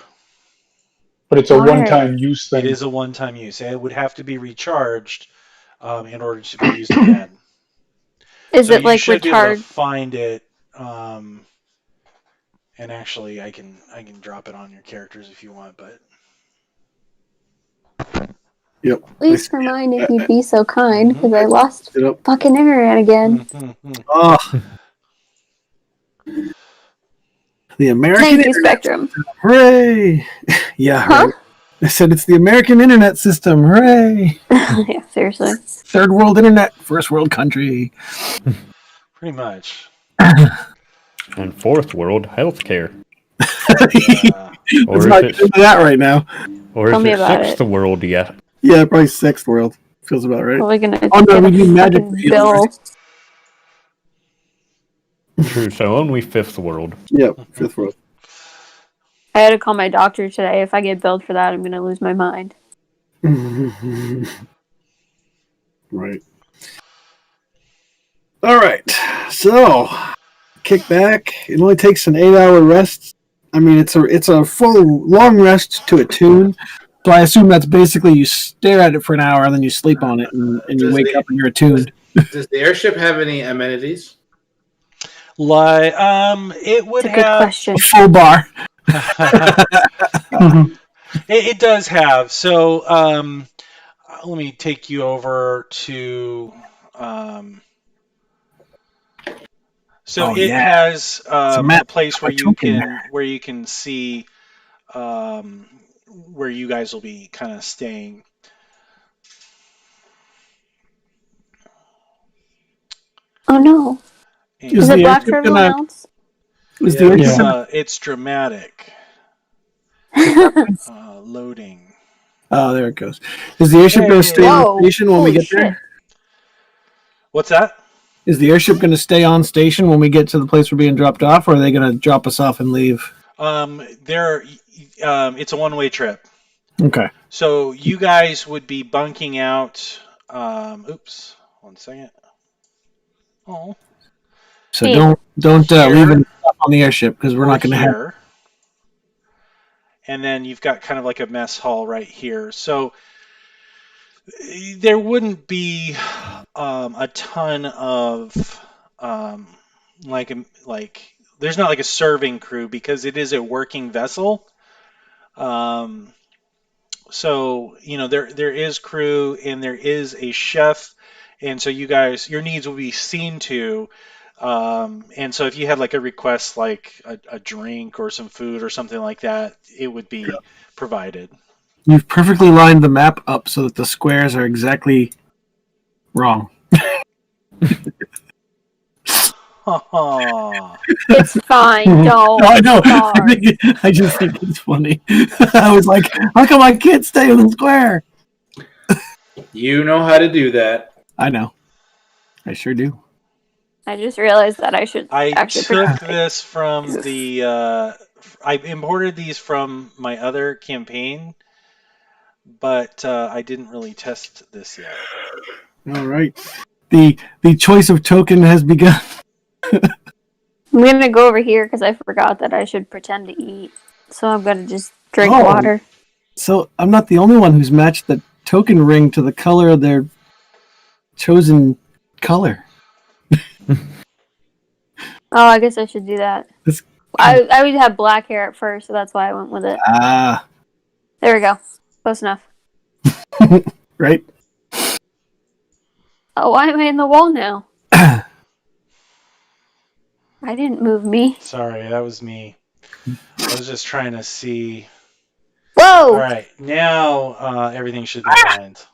But it's a Alright. one-time use thing. It is a one-time use. It would have to be recharged in order to be used again. Is So it you like should be able retard? to find it. And actually, I can drop it on your characters if you want, but Yep. Please remind if you'd be so kind, because I lost Yep. fucking internet again. Oh. The American Thank you, Internet. Spectrum. Hooray! Yeah, Huh? right. I said it's the American Internet system. Hooray! Yeah, seriously. Third world internet, first world country. Pretty much. And fourth world healthcare. Yeah. Or Let's is not it, get into that right now. or Tell is me it about sixth it. world yet? Yeah, probably sixth world. Feels about right. Probably gonna Oh, no, get we a do magic fucking field, bill. right? True, so only fifth world. Yep, fifth world. I had to call my doctor today. If I get billed for that, I'm gonna lose my mind. Right. All right. So, kick back. It only takes an 8-hour rest. I mean, it's a full long rest to attune. So I assume that's basically you stare at it for an hour and then you sleep on it and you Does wake the- up and you're attuned. Does the airship have any amenities? Like, it would It's a good have. question. A full bar. It does have. So, let me take you over to. So Oh, it yeah. has a a map. place where A you token can there. see where you guys will be kind of staying. Oh no. And Is the it black for airship everyone gonna- else? Is Yeah. the airship gonna- it's dramatic. Loading. Oh, there it goes. Is the airship going to stay Whoa. on station when we Holy get there? shit. What's that? Is the airship going to stay on station when we get to the place we're being dropped off, or are they going to drop us off and leave? It's a one-way trip. Okay. So you guys would be bunking out. Oops, 1 second. Oh, So Yeah. don't Here. leave any stuff on the airship because we're or not going to have. here. And then you've got kind of like a mess hall right here. So there wouldn't be a ton of like there's not like a serving crew because it is a working vessel. So there is crew and there is a chef, and so you guys your needs will be seen to. And so if you had like a request like a drink or some food or something like that, it would be provided. You've perfectly lined the map up so that the squares are exactly wrong. It's fine. Don't. No, I know. Sorry. I just think it's funny. I was like, how come I can't stay in the square? You know how to do that. I know. I sure do. I just realized that I should I actually took pretend. this from the. I imported these from my other campaign, but I didn't really test this yet. All right. The choice of token has begun. I'm gonna go over here because I forgot that I should pretend to eat. So I'm gonna just drink Oh. water. So I'm not the only one who's matched the token ring to the color of their chosen color. Oh, I guess I should do that. This- I would have black hair at first, so that's why I went with it. Ah, There we go. Close enough. right? Oh, why am I in the wall now? I didn't move me. Sorry, that was me. I was just trying to see. Whoa! All right, now everything should be aligned.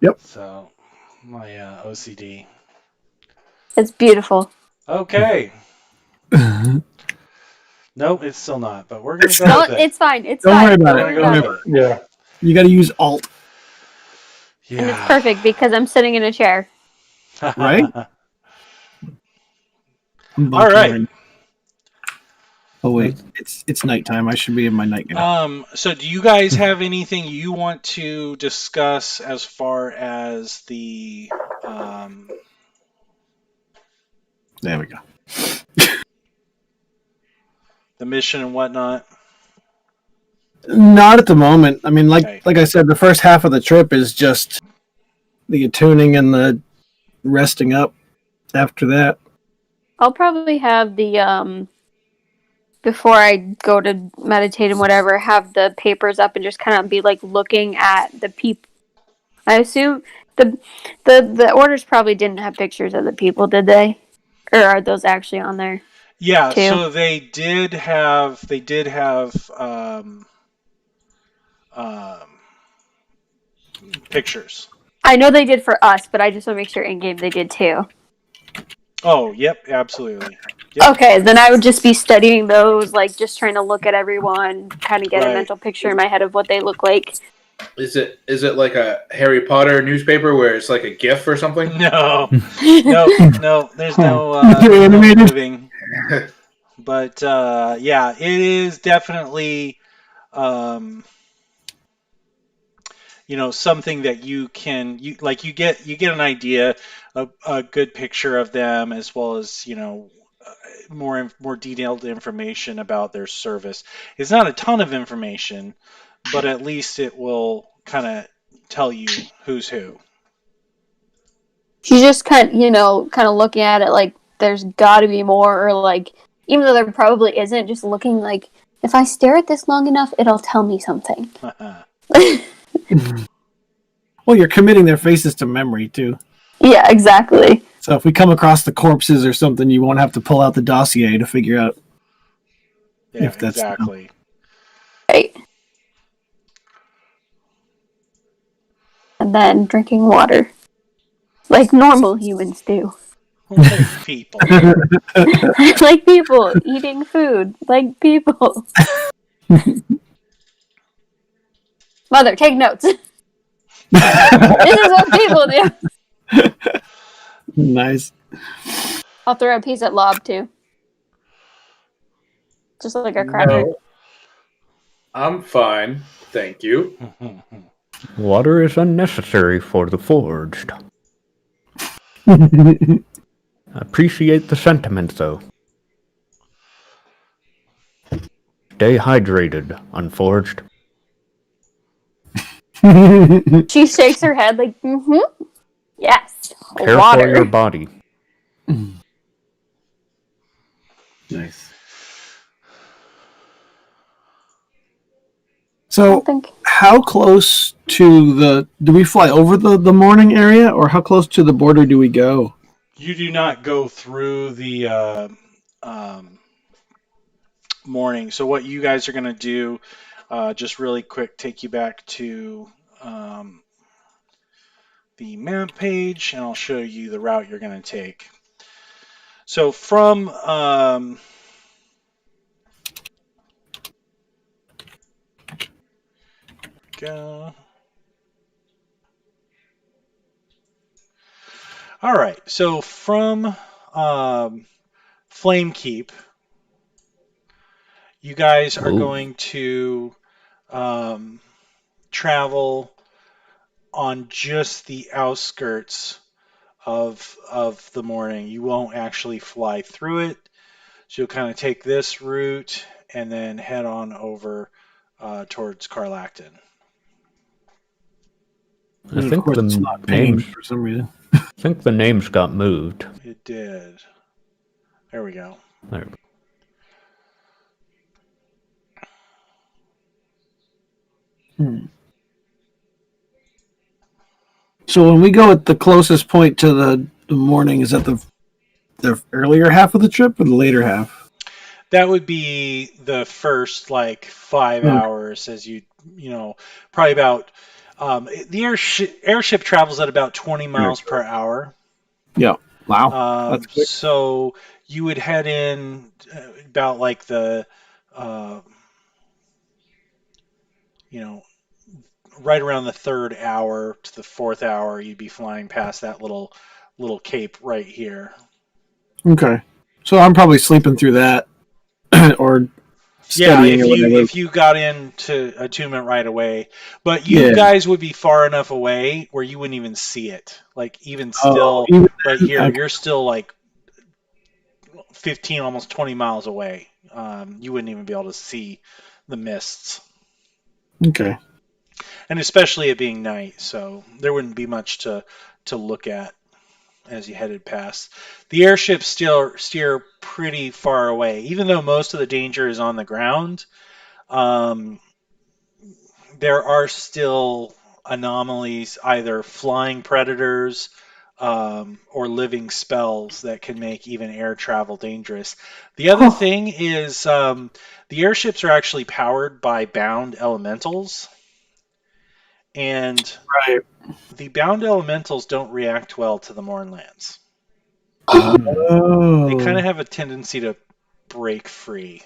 Yep. So my OCD. It's beautiful. Okay. Nope, it's still not. But we're gonna go No, with it. it's fine. It's Don't fine. worry about Don't it. worry Don't about worry it. about it. Yeah. You got to use Alt, Yeah. And it's perfect because I'm sitting in a chair. right? I'm All bunking right. now. Oh wait, it's nighttime. I should be in my nightgown. So do you guys have anything you want to discuss as far as the There we go. the mission and whatnot? Not at the moment. I mean, Okay. like I said, the first half of the trip is just the attuning and the resting up. After that, I'll probably have the before I go to meditate and whatever, have the papers up and just kind of be like looking at the people. I assume the orders probably didn't have pictures of the people, did they? Or are those actually on there Yeah, too? so they did have pictures. I know they did for us, but I just want to make sure in game they did too. Oh, yep, absolutely. Yep. Okay, then I would just be studying those, like just trying to look at everyone, kind of get a Right. mental picture in my head of what they look like. Is it like a Harry Potter newspaper where it's like a GIF or something? No, no, there's no Animated? moving. But yeah, it is definitely something that you get an idea, a good picture of them, as well as more detailed information about their service. It's not a ton of information, but at least it will kind of tell you who's who. She's just kind of looking at it like there's got to be more, or like even though there probably isn't, just looking like if I stare at this long enough, it'll tell me something. Well, you're committing their faces to memory too. Yeah, exactly. So if we come across the corpses or something, you won't have to pull out the dossier to figure out. Yeah, If that's- exactly. Right. And then drinking water, like normal humans do. Like people. Like people eating food, like people. Mother, take notes. This is what people do. Nice. I'll throw a piece at Lob too. Just like a cracker. No, I'm fine, thank you. Water is unnecessary for the forged. Appreciate the sentiment, though. Stay hydrated, Unforged. She shakes her head like, yes, Care water. for your body. Nice. I So, don't think. how close to do we fly over the morning area, or how close to the border do we go? You do not go through the morning. So what you guys are going to do, just really quick, take you back to the map page, and I'll show you the route you're going to take. So from go. All right. So from Flamekeep, you guys are Ooh. going to travel on just the outskirts of the morning. You won't actually fly through it. So you'll kind of take this route and then head on over towards Carlacton. I And of think course, the it's not pinging names. for some reason. I think the names got moved. It did. There we go. There. So when we go at the closest point to the morning, is that the earlier half of the trip or the later half? That would be the first like 5 Okay. hours, as probably about. The airship travels at about 20 miles per hour. Yeah. Wow. That's quick. So you would head in about like the, right around the third hour to the fourth hour, you'd be flying past that little cape right here. Okay. So I'm probably sleeping through that or Yeah, studying or whatever. if you got into attunement right away, but you Yeah. guys would be far enough away where you wouldn't even see it. Like even still, even right then? here, Okay. you're still like 15, almost 20 miles away. You wouldn't even be able to see the mists, Okay. and especially it being night, so there wouldn't be much to look at as you headed past. The airships still steer pretty far away, even though most of the danger is on the ground. There are still anomalies, either flying predators or living spells that can make even air travel dangerous. The other thing is the airships are actually powered by bound elementals, and Right. the bound elementals don't react well to the Mournlands. Oh. They kind of have a tendency to break free.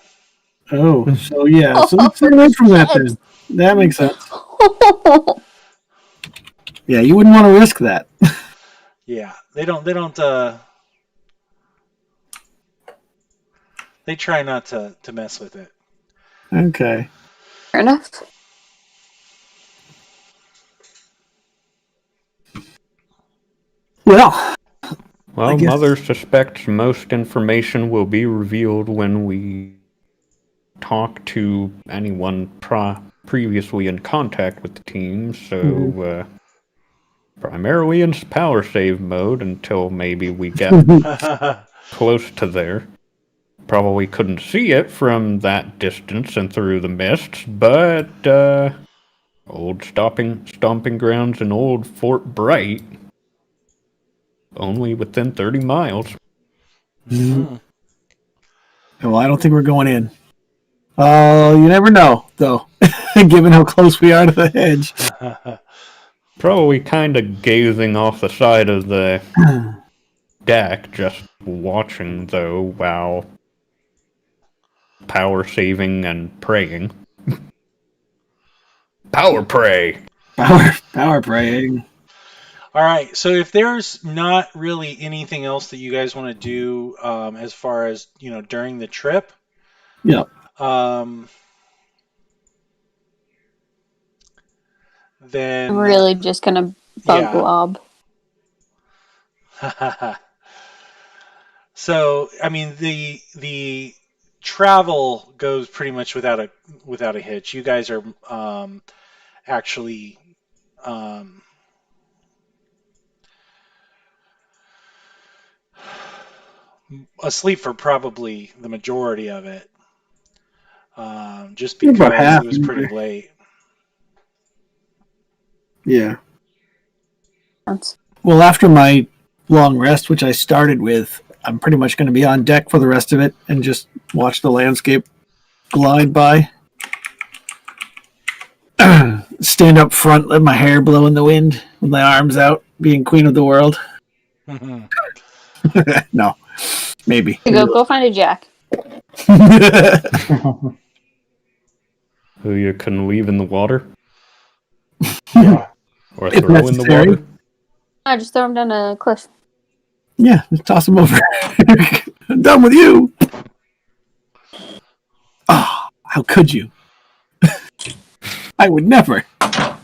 Oh, so yeah, so let's stay away from that then. That makes sense. Yeah, you wouldn't want to risk that. Yeah, they don't. They try not to mess with it. Okay. Fair enough. Well, Well, guess- Mother suspects most information will be revealed when we talk to anyone previously in contact with the team, so primarily in power save mode until maybe we get close to there. Probably couldn't see it from that distance and through the mists, but old stomping grounds in old Fort Bright, only within 30 miles. Mhm. well, I don't think we're going in. You never know, though, given how close we are to the hedge. Probably kind of gazing off the side of the deck, just watching, though, while power saving and praying. Power pray! Power praying. All right. So if there's not really anything else that you guys want to do as far as during the trip, Yeah. Then I'm really just gonna bug Yeah. Lob. So I mean the travel goes pretty much without a hitch. You guys are actually asleep for probably the majority of it, just About because half, it was pretty anyway. late. Yeah. That's- Well, after my long rest, which I started with, I'm pretty much going to be on deck for the rest of it and just watch the landscape glide by. Stand up front, let my hair blow in the wind with my arms out, being queen of the world. No, maybe. Go find a jack. Who you can leave in the water? Yeah. Or If throw in the necessary. water? I just throw him down a cliff. Yeah, just toss him over. I'm done with you. Oh, how could you? I would never. I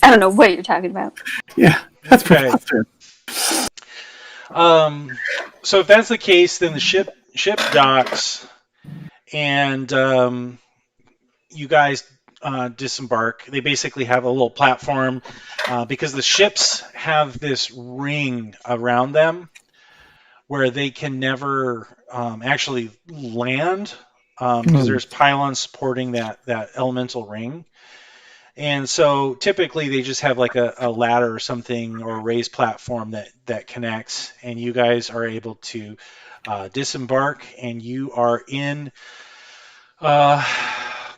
don't know what you're talking about. Yeah, that's Okay. preposterous. So if that's the case, then the ship docks, and you guys disembark. They basically have a little platform because the ships have this ring around them where they can never actually land because there's pylons supporting that elemental ring. And so typically they just have like a ladder or something or a raised platform that connects, and you guys are able to disembark, and you are in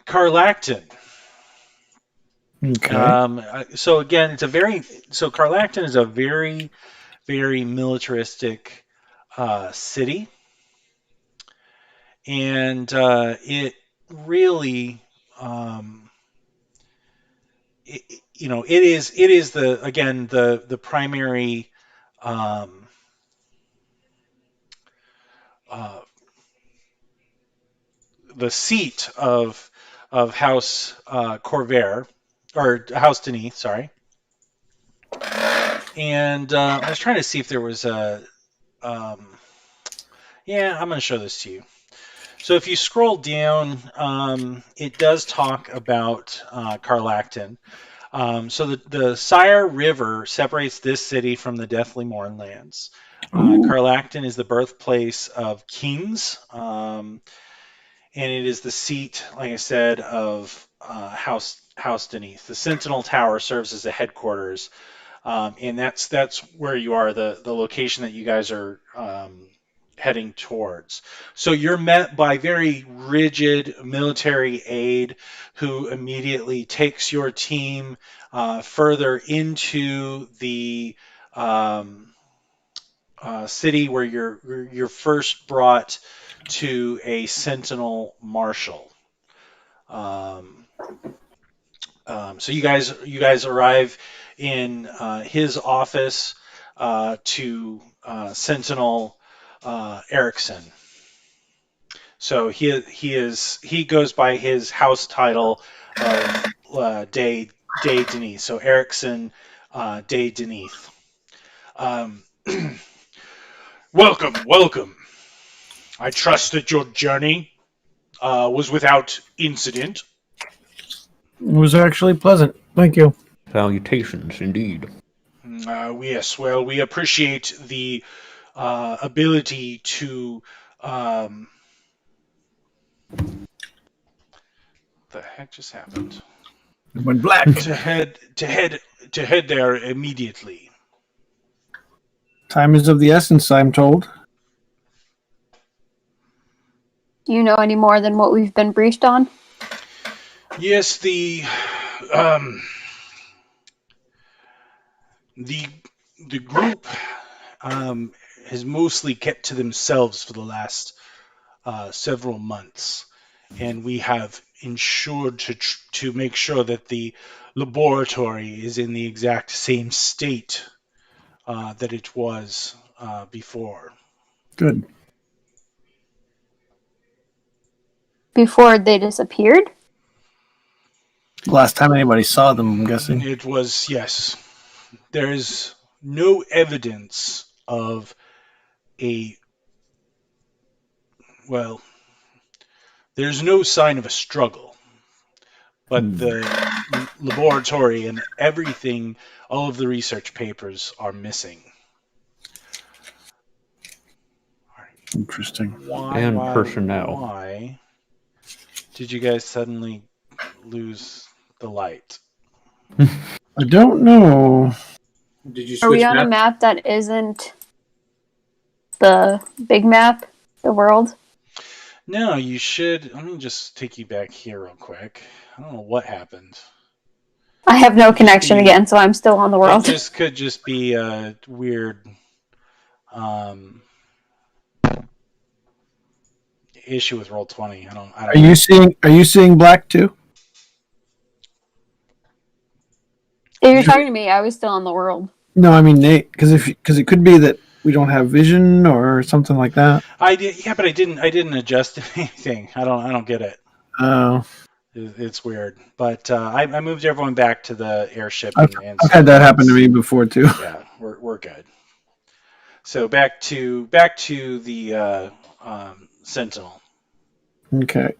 Carlacton. Okay. So again, Carlacton is a very, very militaristic city, and it really, it is the primary the seat of House Corvair, or House Denis, sorry. And I was trying to see if there was a. Yeah, I'm going to show this to you. So if you scroll down, it does talk about Carlacton. So the Sire River separates this city from the Deathly Mournlands. Ooh. Carlacton is the birthplace of kings, and it is the seat, like I said, of House Deneath. The Sentinel Tower serves as the headquarters, and that's where you are, the location that you guys are heading towards. So you're met by very rigid military aide who immediately takes your team further into the city, where you're first brought to a Sentinel Marshal. So you guys arrive in his office to Sentinel Erickson. So he goes by his house title of de Deneath. So Erickson de Deneath. Welcome. I trust that your journey was without incident. It was actually pleasant. Thank you. Salutations, indeed. Yes, well, we appreciate the ability to. The heck just happened? It went black. To head there immediately. Time is of the essence, I'm told. Do you know any more than what we've been briefed on? Yes, the group has mostly kept to themselves for the last several months, and we have ensured to make sure that the laboratory is in the exact same state that it was before. Good. Before they disappeared? Last time anybody saw them, I'm guessing. It was, yes. There is no evidence of there's no sign of a struggle, but the laboratory and everything, all of the research papers are missing. Interesting. And personnel. Why did you guys suddenly lose the light? I don't know. Did you Are we switch on a maps? map that isn't the big map, the world? No, you should. Let me just take you back here real quick. I don't know what happened. I have no connection again, so I'm still on the world. It could just be a weird issue with Roll20. I don't Are you seeing black too? If you're talking to me, I was still on the world. No, I mean Nate, because it could be that we don't have vision or something like that. I did, yeah, but I didn't adjust anything. I don't get it. Oh, It's weird. But I moved everyone back to the airship. I've had that happen to me before too. Yeah, we're good. So back to the Sentinel. Okay.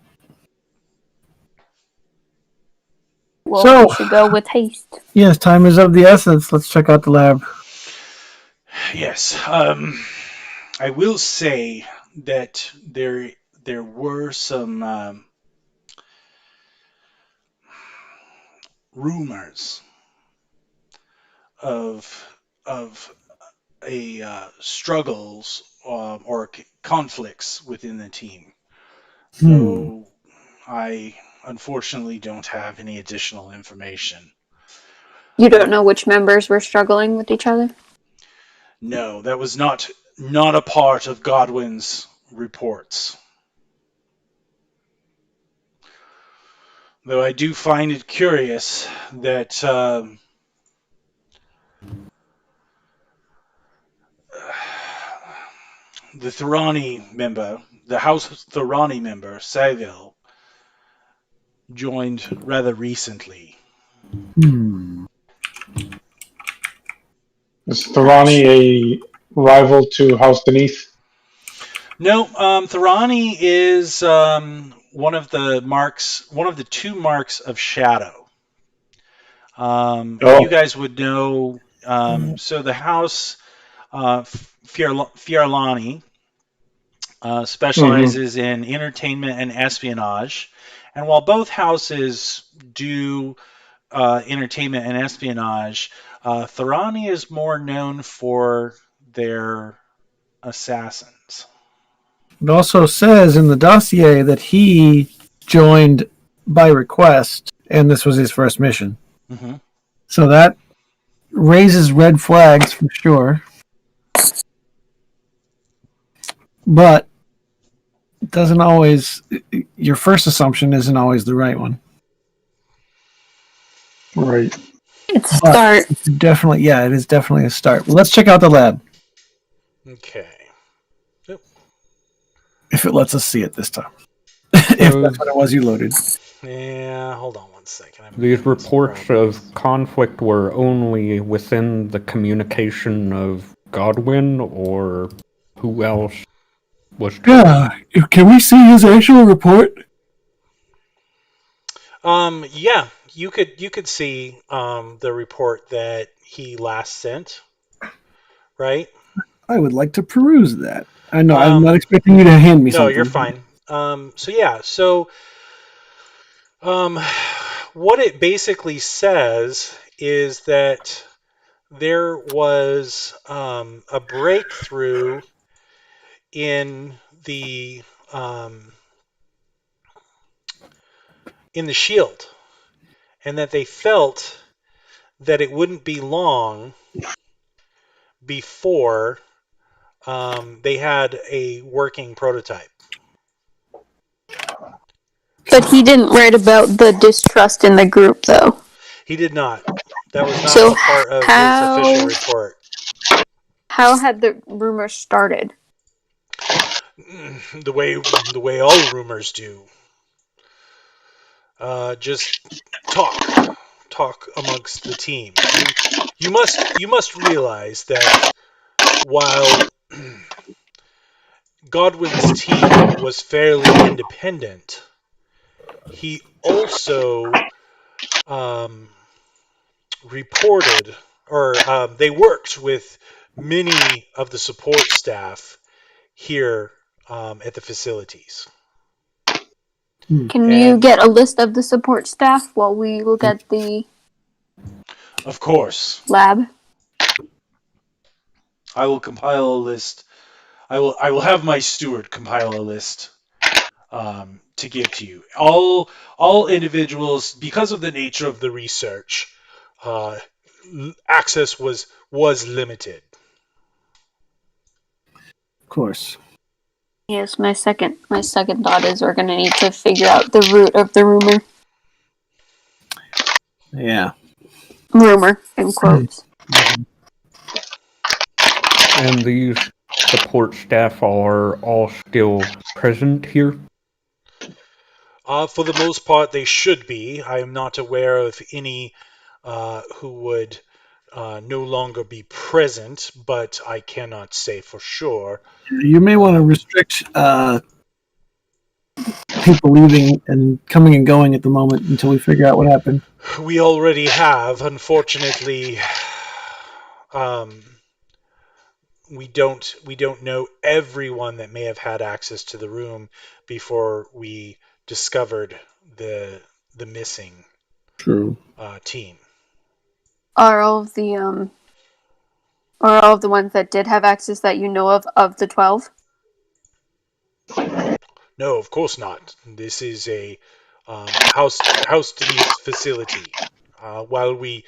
Well, So- we should go with haste. Yes, time is of the essence. Let's check out the lab. Yes. I will say that there were some rumors of struggles or conflicts within the team. So I unfortunately don't have any additional information. You don't know which members were struggling with each other? No, that was not a part of Godwin's reports. Though I do find it curious that the Thorani member, the House Thorani member, Saville, joined rather recently. Is Thorani a rival to House Beneath? No, Thorani is one of the two marks of shadow. Oh. You guys would know. So the house, Fiorlani, specializes in entertainment and espionage. And while both houses do entertainment and espionage, Thorani is more known for their assassins. It also says in the dossier that he joined by request, and this was his first mission. Mm-hmm. So that raises red flags for sure. But it doesn't always. Your first assumption isn't always the right one. Right. It's a But start. it's definitely, yeah, it is definitely a start. Let's check out the lab Okay. if it lets us see it this time. If that's what it was you loaded. Yeah, hold on one second. These reports of conflict were only within the communication of Godwin, or who else was? Yeah, can we see his actual report? Yeah, you could see the report that he last sent, right? I would like to peruse that. I know, I'm Um, not expecting you to hand me No, something. you're fine. What it basically says is that there was a breakthrough in the shield, and that they felt that it wouldn't be long before they had a working prototype. But he didn't write about the distrust in the group, though. He did not. That was not So a part of how- his official report. How had the rumor started? The way all rumors do. Just talk amongst the team. You must realize that while Godwin's team was fairly independent, he also reported, or they worked with many of the support staff here at the facilities. Can you get a list of the support staff while we look at the Of course, lab? I will compile a list. I will have my steward compile a list to give to you. All individuals, because of the nature of the research, access was limited. Of course. Yes, my second thought is we're gonna need to figure out the root of the rumor. Yeah. Rumor in quotes. And these support staff are all still present here? For the most part, they should be. I am not aware of any who would no longer be present, but I cannot say for sure. You may want to restrict people leaving and coming and going at the moment until we figure out what happened. We already have, unfortunately. We don't know everyone that may have had access to the room before we discovered the missing True. team. Are all of the ones that did have access that you know of the 12? No, of course not. This is a house Denise facility. While we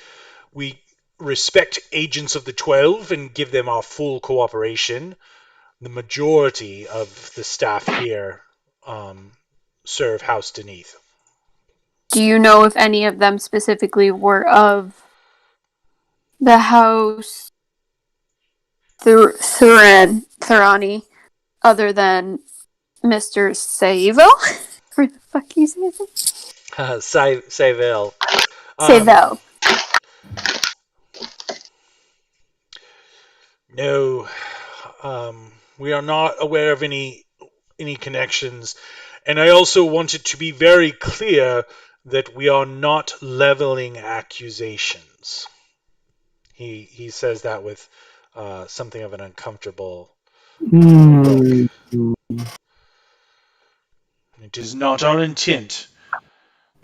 respect agents of the 12 and give them our full cooperation, the majority of the staff here serve House Denise. Do you know if any of them specifically were of the house Thurani, other than Mr. Savo? Where the fuck you say it? Savell. Savo. No, we are not aware of any connections, and I also wanted to be very clear that we are not leveling accusations. He says that with something of an uncomfortable Hmm. It is not our intent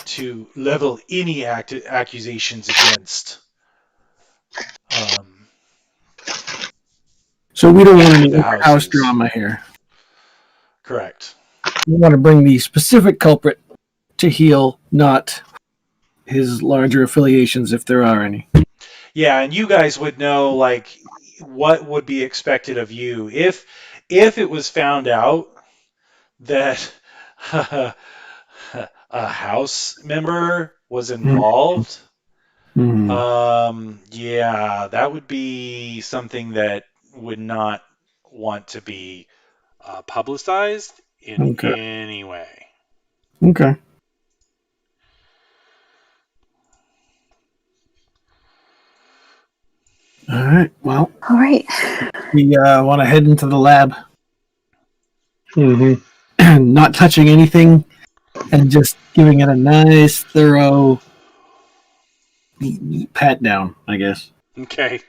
to level any accusations against. Um, So we don't want any the house houses. drama here. Correct. We want to bring the specific culprit to heel, not his larger affiliations, if there are any. Yeah, and you guys would know like what would be expected of you if it was found out that a house member was involved. Hmm. Yeah, that would be something that would not want to be publicized in Okay. any way. Okay. All right. Well, All right. we want to head into the lab, Mm-hmm. not touching anything, and just giving it a nice, thorough pat down, I guess. Okay.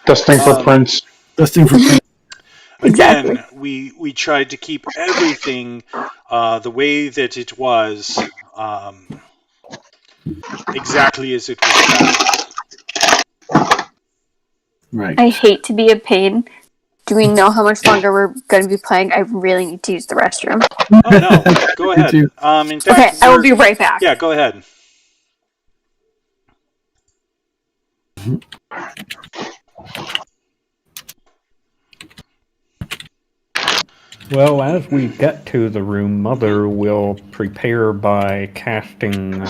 Testing for Um, prints. Dusting for paint. Exactly. Again, we tried to keep everything the way that it was, exactly as it was found. Right. I hate to be a pain. Do we know how much longer we're going to be playing? I really need to use the restroom. Oh no, go Me ahead. too. In fact, Okay, I will be right back. Yeah, go ahead. Well, as we get to the room, Mother will prepare by casting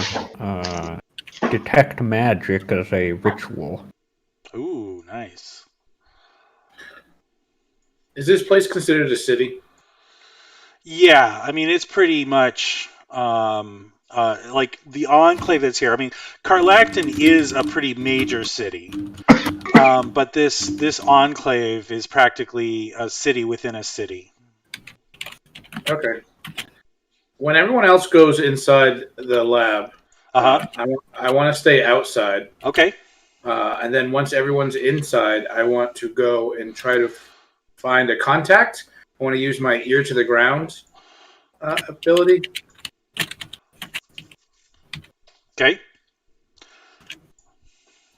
Detect Magic as a ritual. Ooh, nice. Is this place considered a city? Yeah, I mean it's pretty much like the enclave that's here. I mean, Carlacton is a pretty major city, but this enclave is practically a city within a city. Okay. When everyone else goes inside the lab, Uh huh. I want to stay outside. Okay. And then once everyone's inside, I want to go and try to find a contact. I want to use my ear to the ground ability. Okay.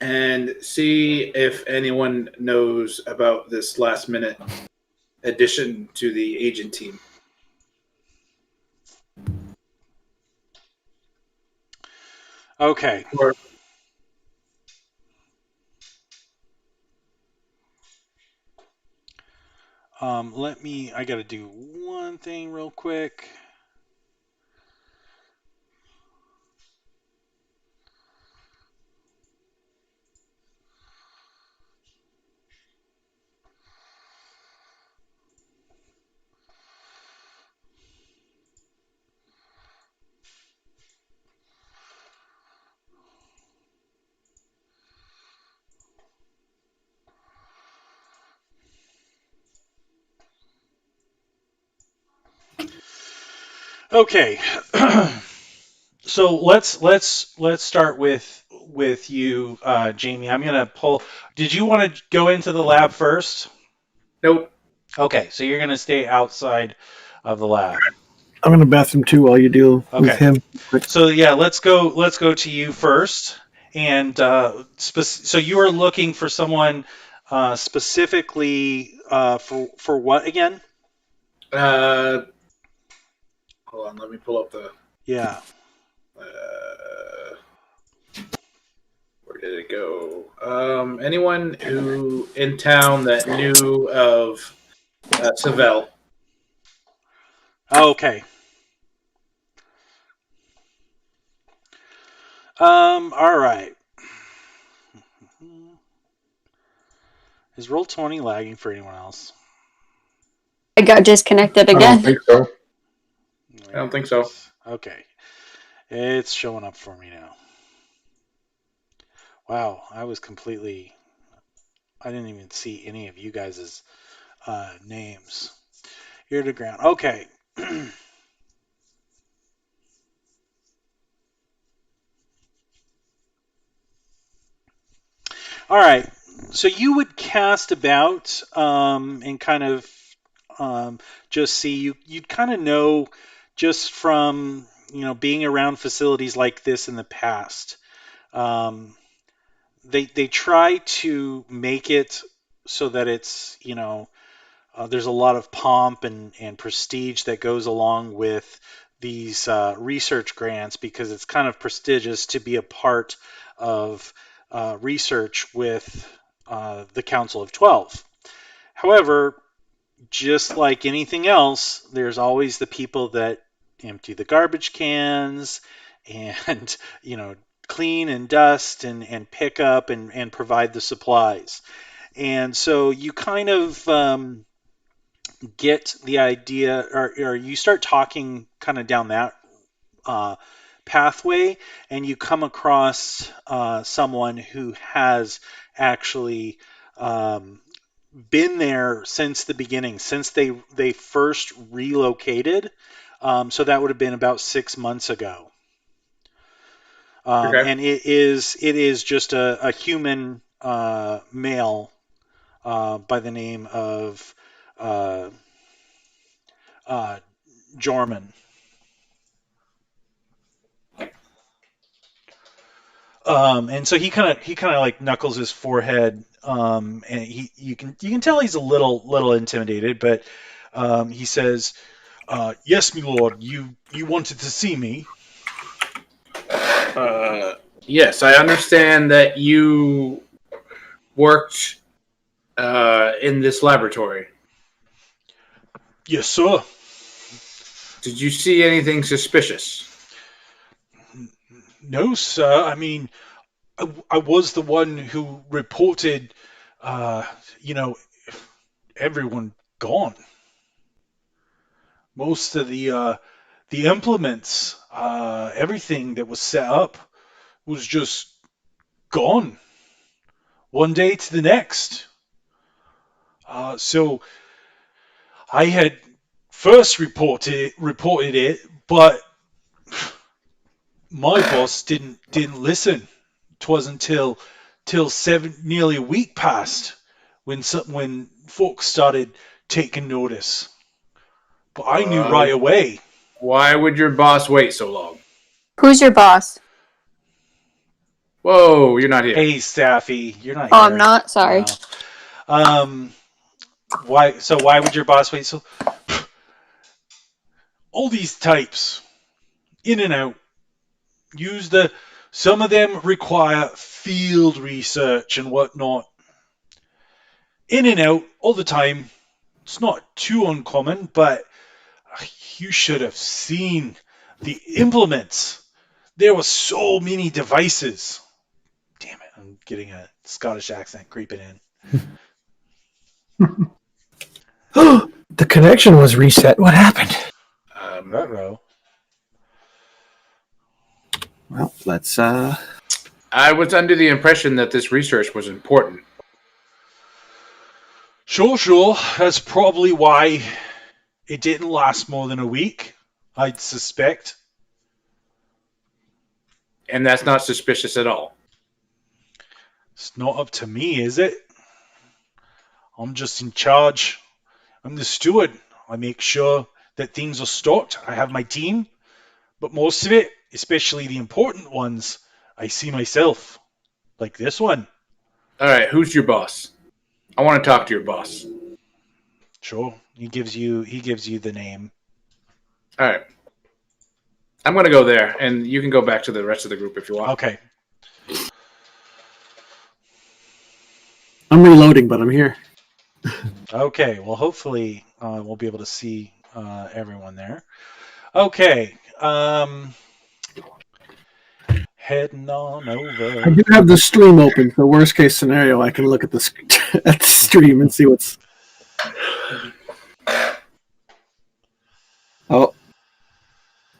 And see if anyone knows about this last minute addition to the agent team. Okay. Or I got to do one thing real quick. Okay. So let's start with you, Jamie. I'm gonna pull. Did you want to go into the lab first? nope. Okay, so you're gonna stay outside of the lab. I'm in the bathroom too while you deal with Okay. him. So yeah, let's go to you first. And so you are looking for someone specifically for what again? Hold on, let me pull up the. Yeah. Where did it go? Anyone who in town that knew of Savell? Okay. All right. Is Roll20 lagging for anyone else? I got disconnected I don't again. think so. I don't think so. Okay. It's showing up for me now. Wow, I didn't even see any of you guys' names. Ear to ground. Okay. All right. So you would cast about and kind of just see. You'd kind of know just from being around facilities like this in the past. Um, they try to make it so that it's there's a lot of pomp and prestige that goes along with these research grants because it's kind of prestigious to be a part of research with the Council of 12. However, just like anything else, there's always the people that empty the garbage cans and, clean and dust and pick up and provide the supplies. And so you kind of get the idea, or you start talking kind of down that pathway, and you come across someone who has actually been there since the beginning, since they first relocated. So that would have been about 6 months ago. Okay. And it is just a human male by the name of Jorman. And so he kind of like knuckles his forehead, and you can tell he's a little intimidated, but he says, "Yes, my lord, you wanted to see me." Yes, I understand that you worked in this laboratory. Yes, sir. Did you see anything suspicious? No, sir. I mean, I was the one who reported, you know, everyone gone. Most of the implements, everything that was set up was just gone one day to the next. So I had first reported it, but my boss didn't listen. 'Twas until nearly a week passed when folks started taking notice. But I knew right away. Why would your boss wait so long? Who's your boss? Whoa, you're not here. Hey, Staffy, you're not Oh, here. I'm not. Sorry. No. Why? So why would your boss wait so? All these types, in and out. Some of them require field research and whatnot. In and out all the time. It's not too uncommon, but you should have seen the implements. There were so many devices. Damn it, I'm getting a Scottish accent creeping in. The connection was reset. What happened? Ruh-roh. Well, let's I was under the impression that this research was important. Sure. That's probably why it didn't last more than a week, I'd suspect. And that's not suspicious at all. It's not up to me, is it? I'm just in charge. I'm the steward. I make sure that things are stocked. I have my team. But most of it, especially the important ones, I see myself. Like this one. All right, who's your boss? I want to talk to your boss. Sure. He gives you the name. All right. I'm going to go there, and you can go back to the rest of the group if you want. Okay. I'm reloading, but I'm here. Okay. Well, hopefully we'll be able to see everyone there. Okay. Heading on over. I do have the stream open, so worst case scenario, I can look at the at the stream and see what's. Oh,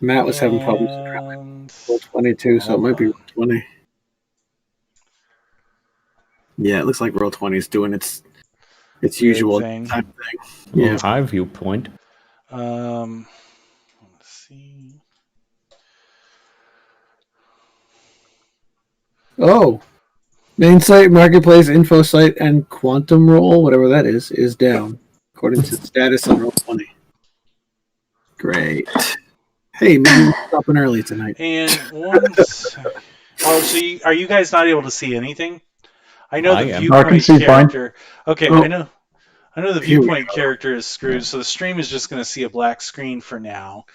Matt was having problems with roll 22, so it might be roll 20. Yeah, it looks like roll 20 is doing its usual thing. time thing. Yeah. High viewpoint. Let's see. Oh, Main site, marketplace, info site, and quantum roll, whatever that is down, according to status on Roll20. Great. Hey, maybe we're stopping early tonight. And one. Oh, so are you guys not able to see anything? I know I the am. viewpoint I can see fine. character. Okay, Oh. I know the Here we viewpoint character is screwed, so the stream is just going to see a black screen for now.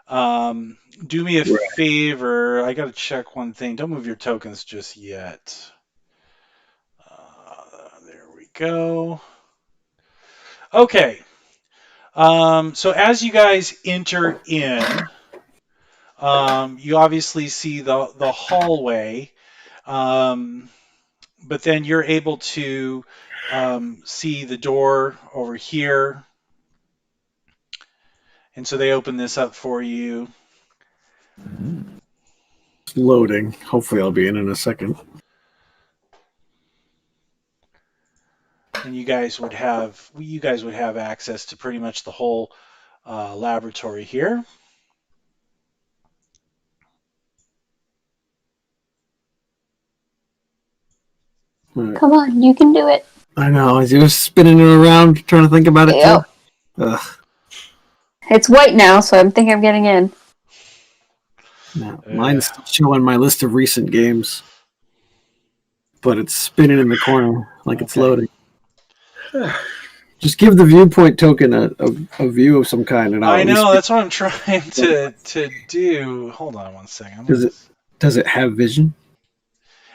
Do me a Right. favor. I got to check one thing. Don't move your tokens just yet. There we go. Okay. So as you guys enter in, you obviously see the hallway, but then you're able to see the door over here. And so they open this up for you. It's loading. Hopefully, I'll be in a second. And you guys would have access to pretty much the whole laboratory here. Right. Come on, you can do it. I know. As you were spinning it around, trying to think about it Yep. too. Ugh. It's white now, so I'm thinking I'm getting in. No, mine's still showing my list of recent games, but it's spinning in the corner like it's Okay. loading. Just give the viewpoint token a view of some kind, and I'll I at least know, that's what I'm trying to do. Hold on one second. Does it have vision?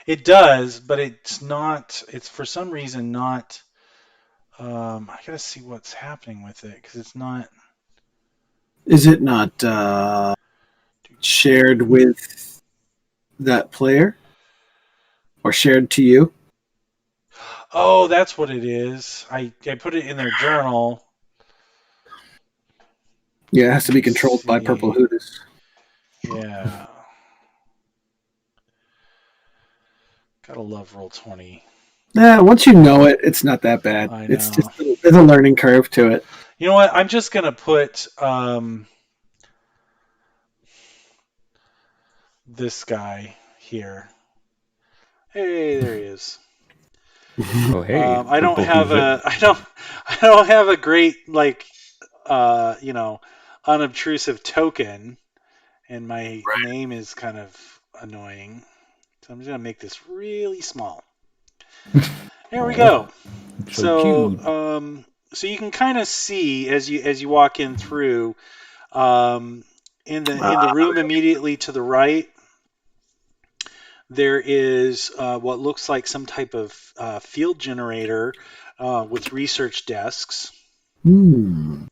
It does, but it's not. It's for some reason not. I gotta see what's happening with it because it's not. Is it not shared with that player or shared to you? Oh, that's what it is. I put it in their journal. Yeah, it has to be controlled by See. Purple Hoodus. Yeah. Gotta love Roll20. Yeah, once you know it, it's not that bad. I It's know. just there's a learning curve to it. You know what? I'm just gonna put this guy here. Hey, there he is. Oh, hey. I don't Purple have Who's I don't have a great unobtrusive token, and my name is kind of annoying. So I'm just gonna make this really small. There we go. So cute. So you can kind of see as you walk in through, in the room immediately to the right, there is what looks like some type of field generator with research desks. Hmm.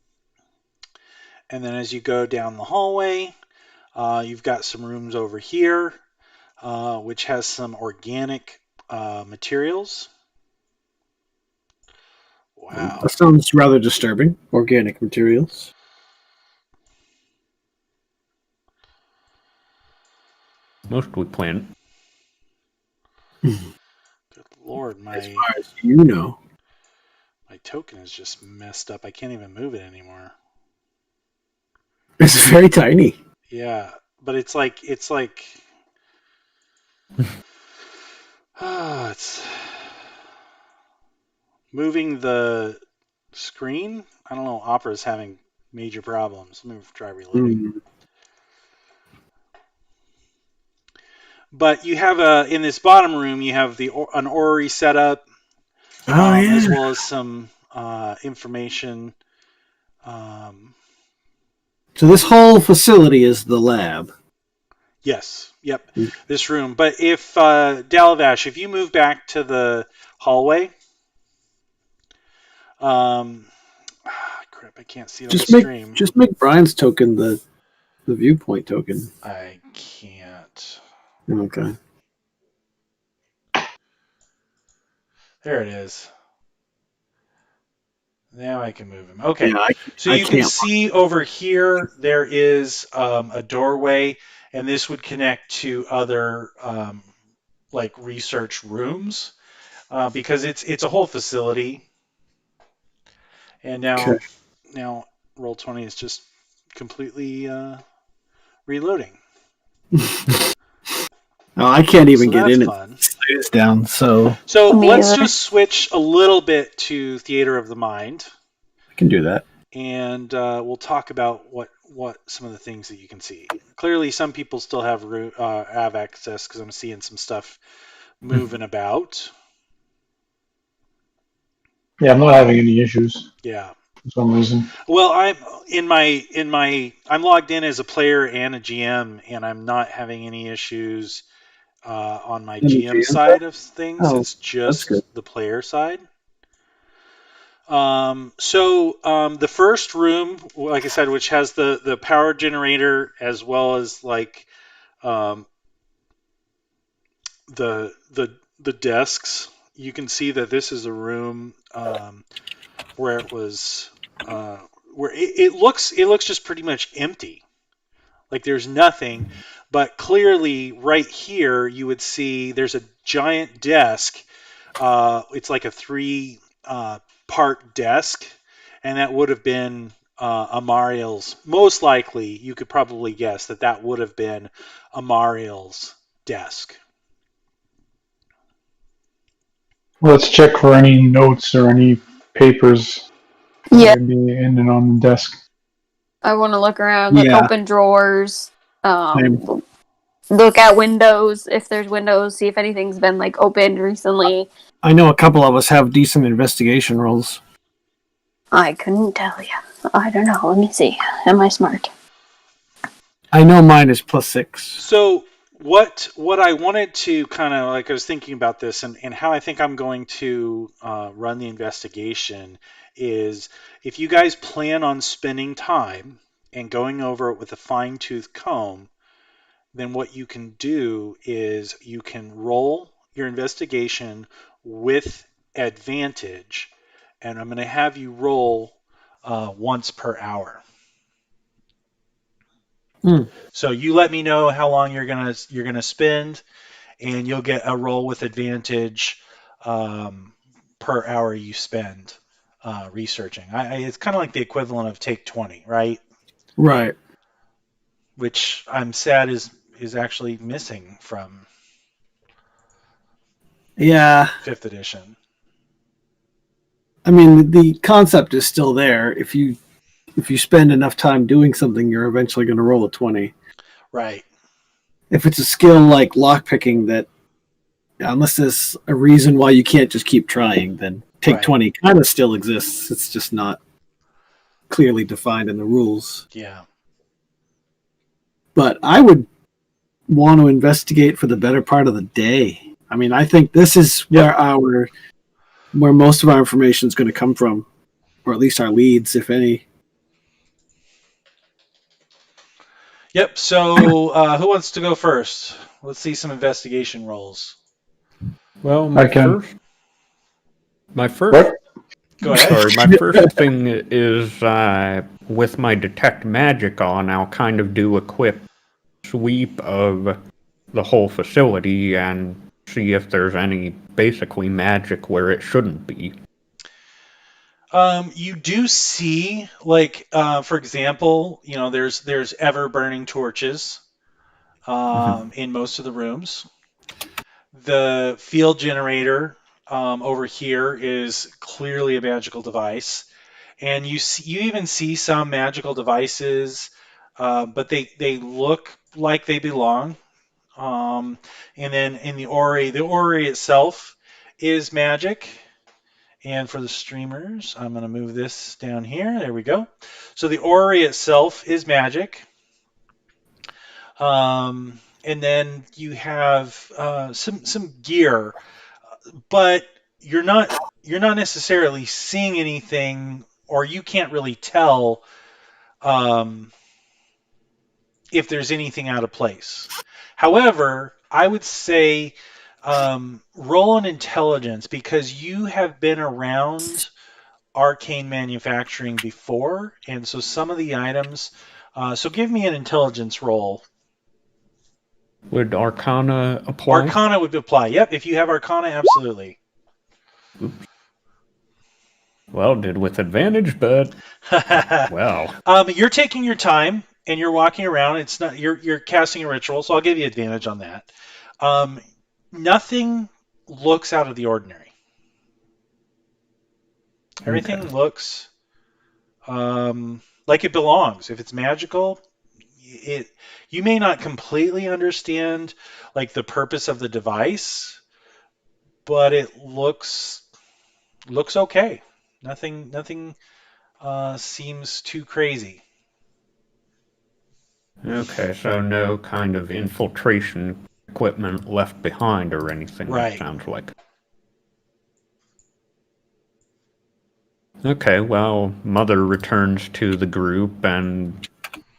And then as you go down the hallway, you've got some rooms over here, which has some organic materials. Wow. That sounds rather disturbing. Organic materials. Mostly plant. Good Lord, As far as you know. my token is just messed up. I can't even move it anymore. It's very tiny. Yeah, but it's like it's moving the screen. I don't know. Opera's having major problems. Let me try reloading. Hmm. But you have in this bottom room, you have an orrery set up, Oh, yeah. as well as some information. So this whole facility is the lab. Yes, yep, this room. But if Dalavash, if you move back to the hallway, crap, I can't see it on the stream. Just make Brian's token the viewpoint token. I can't. Okay. There it is. Now I can move him. Okay. Yeah, So you can see over here there is a doorway, and this would connect to other like research rooms because it's a whole facility. And now Roll20 is just completely reloading. Oh, I can't even So get that's in. fun. It's down. So So Me let's either. just switch a little bit to Theater of the Mind, I can do that. and we'll talk about what some of the things that you can see. Clearly, some people still have access because I'm seeing some stuff moving about. Yeah, I'm not having any issues Yeah. for some reason. Well, I'm logged in as a player and a GM, and I'm not having any issues on my In the GM GM side of things. Oh, It's that's good. just the player side. The first room, like I said, which has the power generator as well as like um, the desks. You can see that this is a room where it was where it looks just pretty much empty. Like there's nothing, but clearly right here you would see there's a giant desk. It's like a three part desk, and that would have been Amariel's. Most likely, you could probably guess that would have been Amariel's desk. Let's check for any notes or any papers that Yeah, might be in and on the desk. I want to look around, like Yeah. open drawers, Same. look at windows if there's windows, see if anything's been like opened recently. I know a couple of us have decent investigation rolls. I couldn't tell you. I don't know. Let me see. Am I smart? I know mine is +6. So what I wanted to kind of like I was thinking about this and how I think I'm going to run the investigation is if you guys plan on spending time and going over it with a fine-tooth comb, then what you can do is you can roll your investigation with advantage, and I'm going to have you roll once per hour. So you let me know how long you're gonna spend, and you'll get a roll with advantage per hour you spend researching. It's kind of like the equivalent of take 20, right? Right. Which I'm sad is actually missing from Yeah. 5th edition. I mean, the concept is still there. If you spend enough time doing something, you're eventually going to roll a 20. Right. If it's a skill like lockpicking that, unless there's a reason why you can't just keep trying, then take Right. 20 kind of still exists. It's just not clearly defined in the rules. Yeah. But I would want to investigate for the better part of the day. I mean, I think this is where most of our information is going to come from, or at least our leads, if any. Yep. So who wants to go first? Let's see some investigation rolls. Well, I can. my first What? Go ahead. Sorry, my first thing is with my detect magic on, I'll kind of do a quick sweep of the whole facility and see if there's any basically magic where it shouldn't be. You do see, like, for example, there's ever burning torches in most of the rooms. The field generator over here is clearly a magical device, and you even see some magical devices, but they look like they belong. And then in the orrery itself is magic. And for the streamers, I'm going to move this down here. There we go. So the orrery itself is magic. And then you have some gear, but you're not necessarily seeing anything, or you can't really tell if there's anything out of place. However, I would say roll an intelligence because you have been around arcane manufacturing before, and so some of the items. So give me an intelligence roll. Would Arcana apply? Arcana would apply. Yep, if you have Arcana, absolutely. Well, did with advantage, but well. You're taking your time and you're walking around. It's not you're casting a ritual, so I'll give you advantage on that. Nothing looks out of the ordinary. Everything looks like it belongs. If it's magical, you may not completely understand like the purpose of the device, but it looks okay. Nothing seems too crazy. Okay, so no kind of infiltration equipment left behind or anything, Right. it sounds like. Okay, well, Mother returns to the group and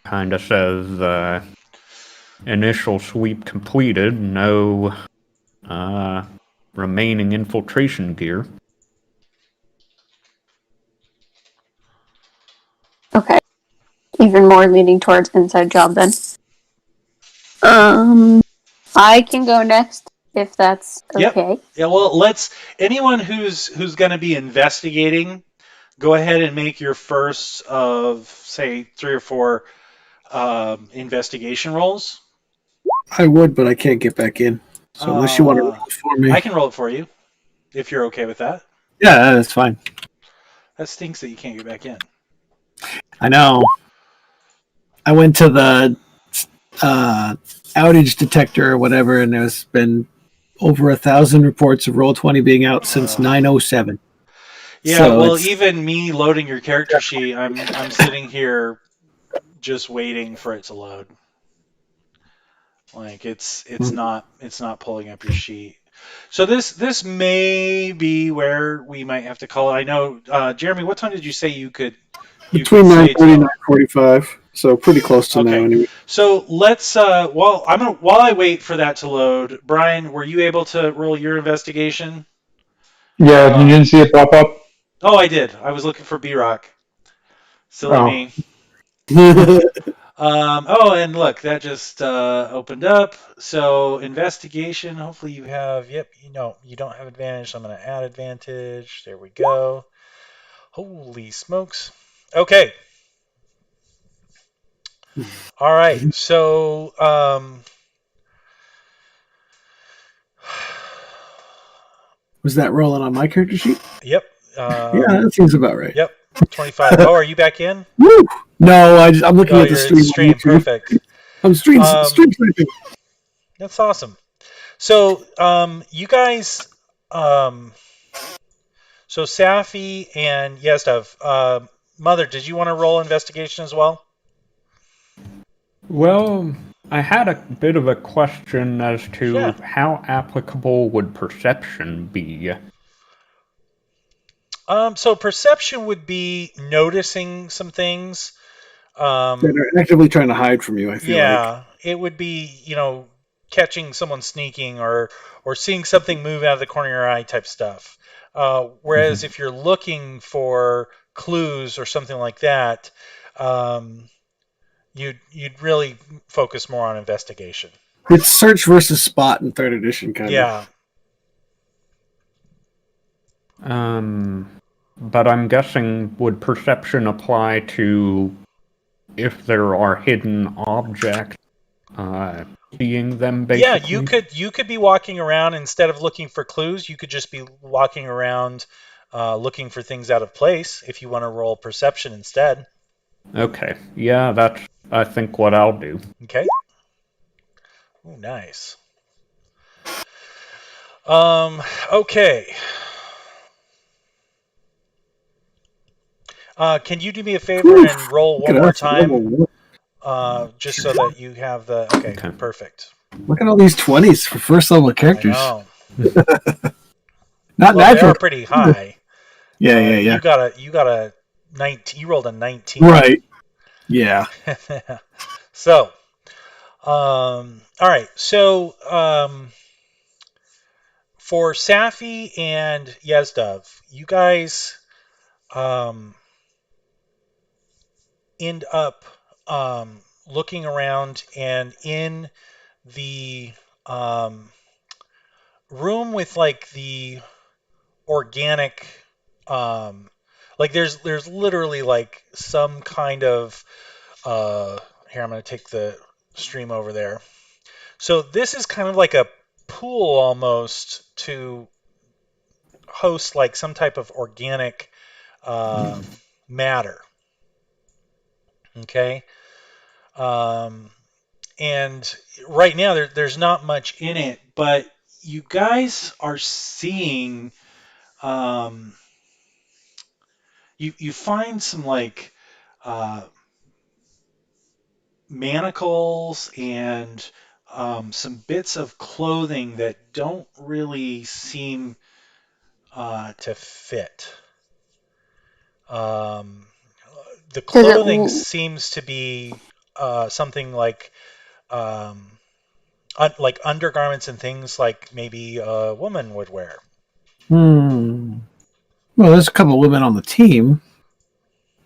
kind of says, initial sweep completed, no remaining infiltration gear. Okay. Even more leaning towards inside job then. I can go next if that's Yep. okay. Yeah, well, anyone who's going to be investigating, go ahead and make your first of say 3 or 4 investigation rolls. I would, but I can't get back in. So unless you want to roll it for me, I can roll it for you if you're okay with that. yeah, that's fine. That stinks that you can't get back in. I know. I went to the outage detector or whatever, and there's been over 1,000 reports of Roll20 being out since 9:07. Yeah, So well, it's- even me loading your character sheet, I'm sitting here just waiting for it to load. Like it's not pulling up your sheet. So this may be where we might have to call it. I know, Jeremy. What time did you say you could? Between say 9:30 and 9:45, so pretty close to now Okay. anyway. So let's. While I wait for that to load, Brian, were you able to roll your investigation? Yeah, you didn't see it pop up? Oh, I did. I was looking for B-Rock. Silly Oh. me. And look, that just opened up. So investigation. Hopefully you have. Yep. You don't have advantage. So I'm going to add advantage. There we go. Holy smokes. Okay. All right. So Was that rolling on my character sheet? Yep. Yeah, that seems about right. Yep. 25. Oh, are you back in? Woo! No, I'm looking at the you're stream. in stream. on YouTube. Perfect. I'm stream sniping. That's awesome. So, you guys, so Safi and Yezdav, Mother, did you want to roll investigation as well? Well, I had a bit of a question as to Yeah. how applicable would perception be? So perception would be noticing some things. They're actively trying to hide from you, I feel like. It would be, catching someone sneaking or seeing something move out of the corner of your eye type stuff. Whereas if you're looking for clues or something like that, you'd really focus more on investigation. It's search versus spot in 3rd edition, kind of. Yeah. But I'm guessing would perception apply to if there are hidden objects, seeing them basically? Yeah, you could be walking around instead of looking for clues. You could just be walking around, looking for things out of place. If you want to roll perception instead. Okay, yeah, that's I think what I'll do. Okay. Ooh, nice. Okay. Can you do me a favor and roll one more time? Just so that you have the... Okay, perfect. Look at all these 20s for first level characters. I know. Not Well, natural. they're pretty high. Yeah. You got a 19. You rolled a 19. Right. Yeah. So, all right. So, for Safi and Yezdav, you guys end up looking around, and in the room with like the organic like there's literally like some kind of here, I'm going to take the stream over there. So this is kind of like a pool almost to host like some type of organic matter. Okay. And right now there's not much in it, but you guys are seeing you find some like manacles and some bits of clothing that don't really seem to fit. The Does it? clothing seems to be something like undergarments and things like maybe a woman would wear. Well, there's a couple of women on the team,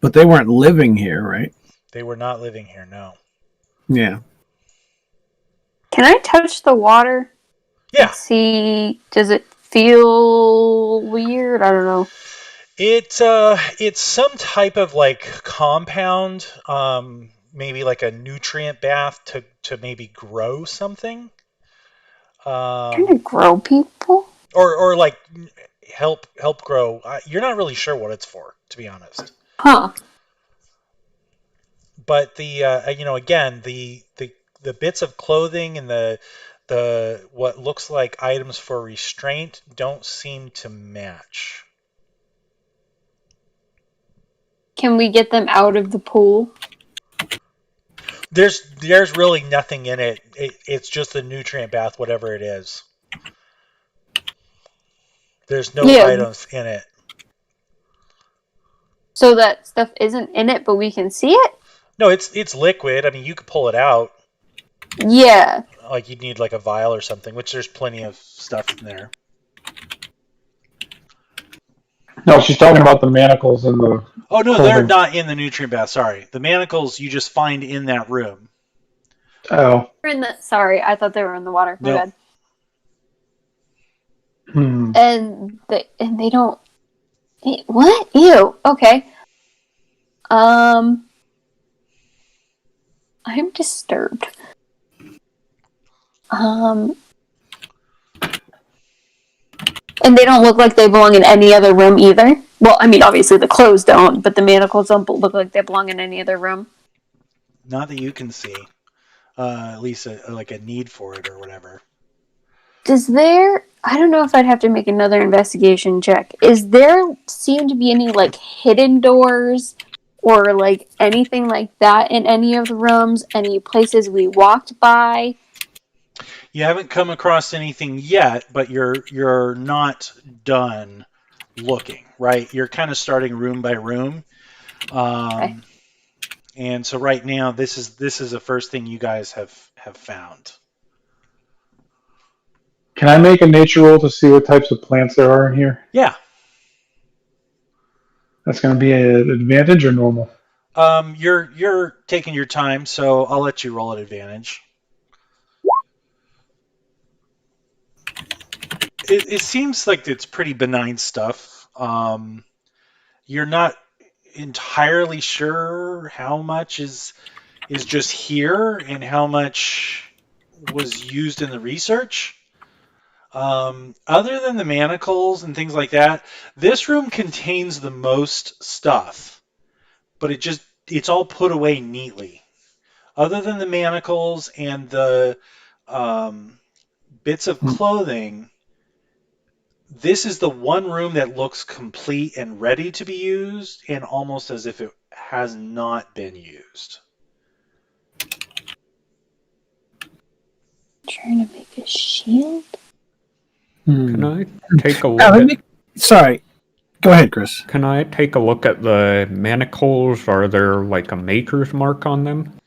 but they weren't living here, right? They were not living here, no. Yeah. Can I touch the water? Yeah. See, does it feel weird? I don't know. It's some type of like compound, maybe like a nutrient bath to maybe grow something. Trying to grow people? Or like help grow. You're not really sure what it's for, to be honest. Huh. But the again the bits of clothing and the what looks like items for restraint don't seem to match. Can we get them out of the pool? There's really nothing in it. It's just a nutrient bath, whatever it is. There's no items in it. So that stuff isn't in it, but we can see it? No, it's liquid. I mean, you could pull it out. Yeah. Like you'd need like a vial or something, which there's plenty of stuff in there. No, she's talking about the manacles and the. Oh no, clothing. they're not in the nutrient bath. Sorry, the manacles you just find in that room. Oh. They're in the. Sorry, I thought they were in the water. My Nope. bad. Hmm. And they don't. What? Ew. Okay. I'm disturbed. And they don't look like they belong in any other room either. Well, I mean, obviously the clothes don't, but the manacles don't look like they belong in any other room. Not that you can see. At least like a need for it or whatever. I don't know if I'd have to make another investigation check. Is there seem to be any like hidden doors or like anything like that in any of the rooms? Any places we walked by? You haven't come across anything yet, but you're not done looking, right? You're kind of starting room by room. Okay. And so right now this is the first thing you guys have found. Can I make a nature roll to see what types of plants there are in here? Yeah. That's going to be an advantage or normal? You're taking your time, so I'll let you roll at advantage. It seems like it's pretty benign stuff. You're not entirely sure how much is just here and how much was used in the research. Other than the manacles and things like that, this room contains the most stuff, but it's all put away neatly. Other than the manacles and the bits of clothing, this is the one room that looks complete and ready to be used, and almost as if it has not been used. Trying to make a shield? Can I take a look Let at? me- Sorry. Go ahead, Chris. Can I take a look at the manacles? Are there like a maker's mark on them?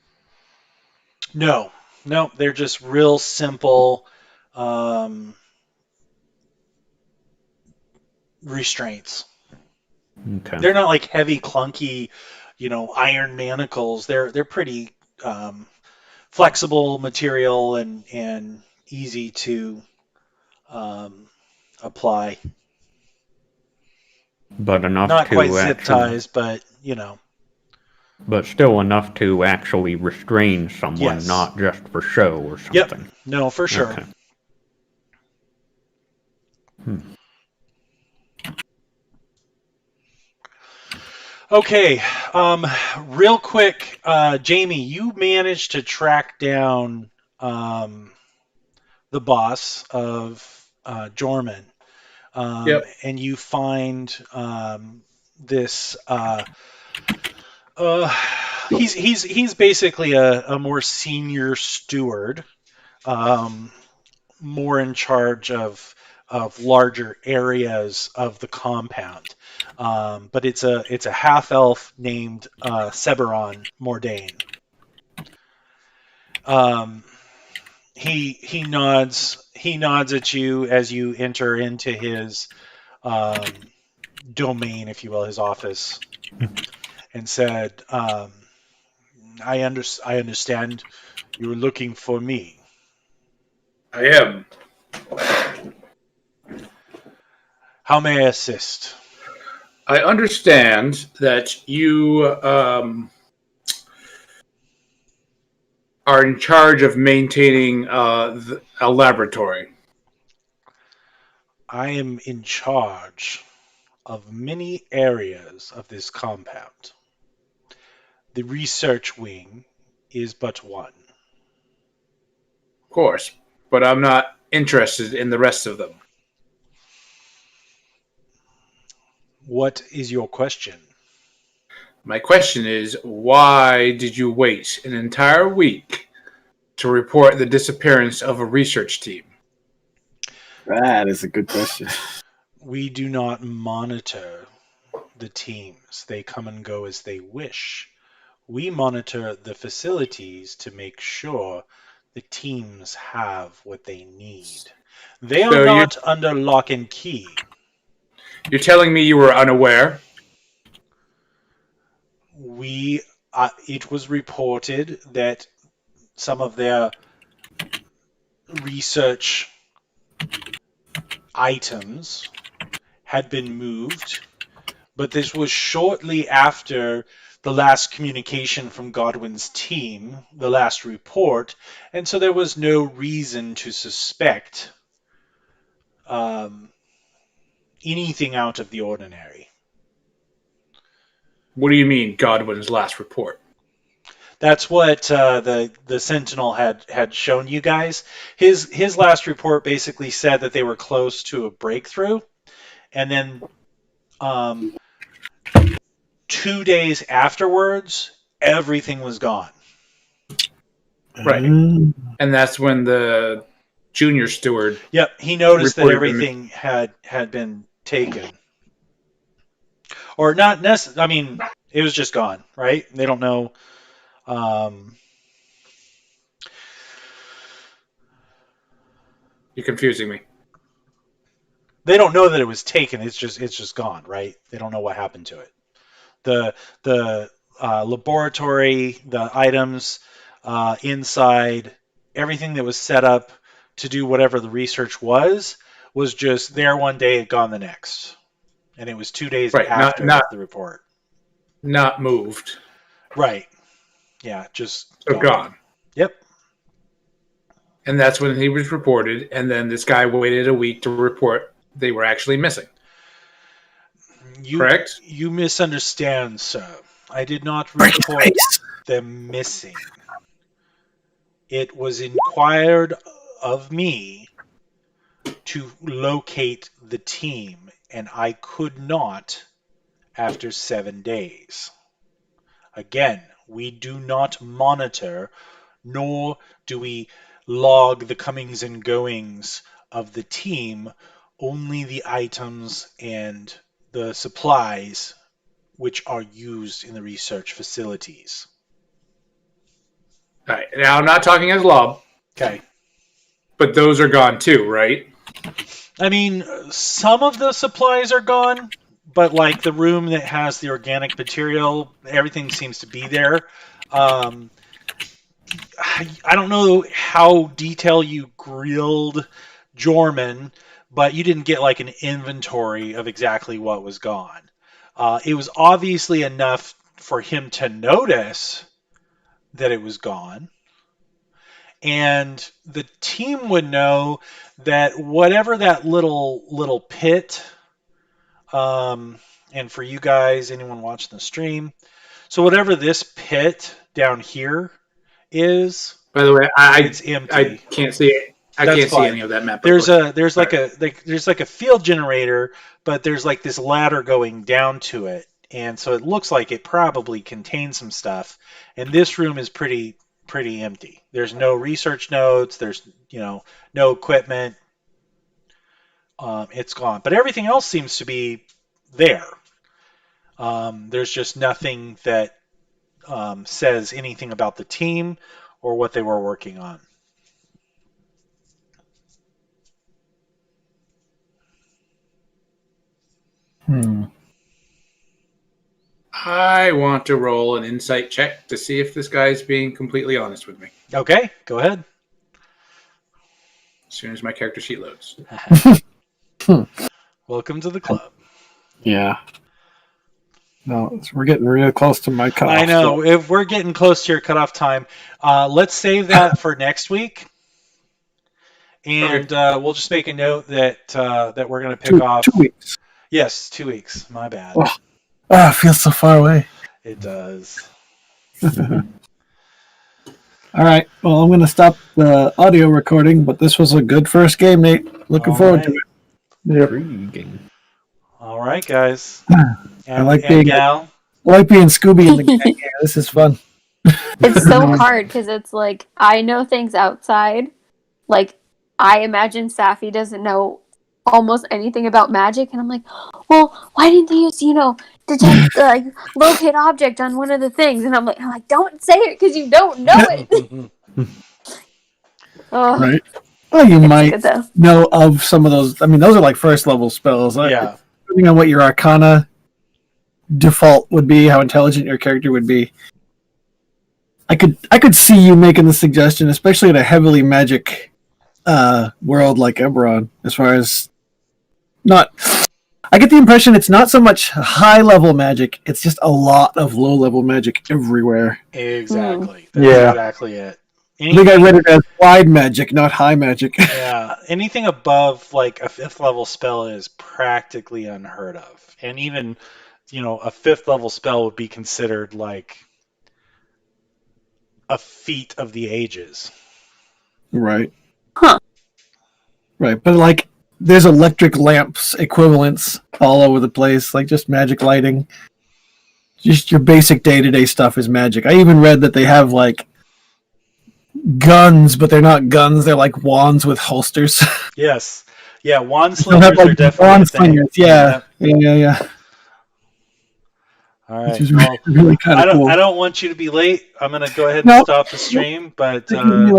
No, they're just real simple restraints. Okay. They're not like heavy, clunky, iron manacles. They're pretty flexible material and easy to apply. But enough Not to quite zip actually, ties, but but still enough to actually restrain someone, Yes. not just for show or Yep. something. No, for sure. Okay. Okay, real quick, Jamie, you managed to track down the boss of Jorman, Yep. and you find this. He's basically a more senior steward, more in charge of larger areas of the compound. But it's a half elf named Seberon Mordain. He nods at you as you enter into his domain, if you will, his office, and said, I understand you were looking for me. I am. How may I assist? I understand that you are in charge of maintaining a laboratory. I am in charge of many areas of this compound. The research wing is but one. Of course, but I'm not interested in the rest of them. What is your question? My question is, why did you wait an entire week to report the disappearance of a research team? That is a good question. We do not monitor the teams. They come and go as they wish. We monitor the facilities to make sure the teams have what they need. They are So not under lock and key. You're telling me you were unaware? It was reported that some of their research items had been moved, but this was shortly after the last communication from Godwin's team, the last report, and so there was no reason to suspect anything out of the ordinary. What do you mean, Godwin's last report? That's what the Sentinel had shown you guys. His last report basically said that they were close to a breakthrough, and then 2 days afterwards, everything was gone. Right. And that's when the junior steward... Yep, he noticed that reported everything had been taken. Or not necessarily, I mean, it was just gone, right? They don't know. You're confusing me. They don't know that it was taken. It's just gone, right? They don't know what happened to it. The laboratory, the items inside, everything that was set up to do whatever the research was just there one day and gone the next. And it was 2 days Right, after not the report. Not moved. Right. Yeah, just So gone. Yep. And that's when he was reported, and then this guy waited a week to report they were actually missing. Correct? You misunderstand, sir. I did not report them missing. It was inquired of me to locate the team, and I could not after 7 days. Again, we do not monitor, nor do we log the comings and goings of the team, only the items and the supplies which are used in the research facilities. All right. Now, I'm not talking as Lob. Okay. But those are gone too, right? I mean, some of the supplies are gone, but like the room that has the organic material, everything seems to be there. I don't know how detailed you grilled Jorman, but you didn't get like an inventory of exactly what was gone. It was obviously enough for him to notice that it was gone. and the team would know that whatever that little pit, and for you guys, anyone watching the stream, so whatever this pit down here is, By the way, it's empty. I can't see it. I That's can't see fine. any of that map. There's like a field generator, but there's like this ladder going down to it, and so it looks like it probably contains some stuff. And this room is pretty empty. There's no research notes. There's no equipment. It's gone, but everything else seems to be there. There's just nothing that says anything about the team or what they were working on. I want to roll an insight check to see if this guy's being completely honest with me. Okay, go ahead. As soon as my character sheet loads. Welcome to the club. Yeah. No, we're getting real close to my cutoff. I know. If we're getting close to your cutoff time, let's save that for next week. And we'll just make a note that we're going to pick off 2 weeks. Yes, 2 weeks. My bad. Oh. Ah, it feels so far away. It does. All right. Well, I'm going to stop the audio recording, but this was a good first game, Nate. Looking forward to it. Intriguing. All right, guys. I like being Gal. I like being Scooby in the gang here. This is fun. It's so hard because it's like I know things outside. Like I imagine Safi doesn't know almost anything about magic, and I'm like, well, why didn't they use detect locate object on one of the things? And I'm like, don't say it because you don't know it. Oh, Right. Well, you might good though. know of some of those. I mean, those are like first level spells. Yeah. Depending on what your Arcana default would be, how intelligent your character would be. I could see you making the suggestion, especially in a heavily magic world like Eberron, as far as not. I get the impression it's not so much high level magic; it's just a lot of low level magic everywhere. Exactly. That's Yeah. exactly it. I think I read it as wide magic, not high magic. Yeah, anything above like a 5th level spell is practically unheard of, and even a 5th level spell would be considered like a feat of the ages. Right. Huh. Right, but like there's electric lamps equivalents all over the place, like just magic lighting. Just your basic day-to-day stuff is magic. I even read that they have like guns, but they're not guns, they're like wands with holsters. Yes, yeah, wand They'll have slingers are like definitely wand a thing. slingers. Yeah. All Which right. is Well, really kind I of don't. cool. I don't want you to be late. I'm gonna go ahead and No. stop the stream, but They can be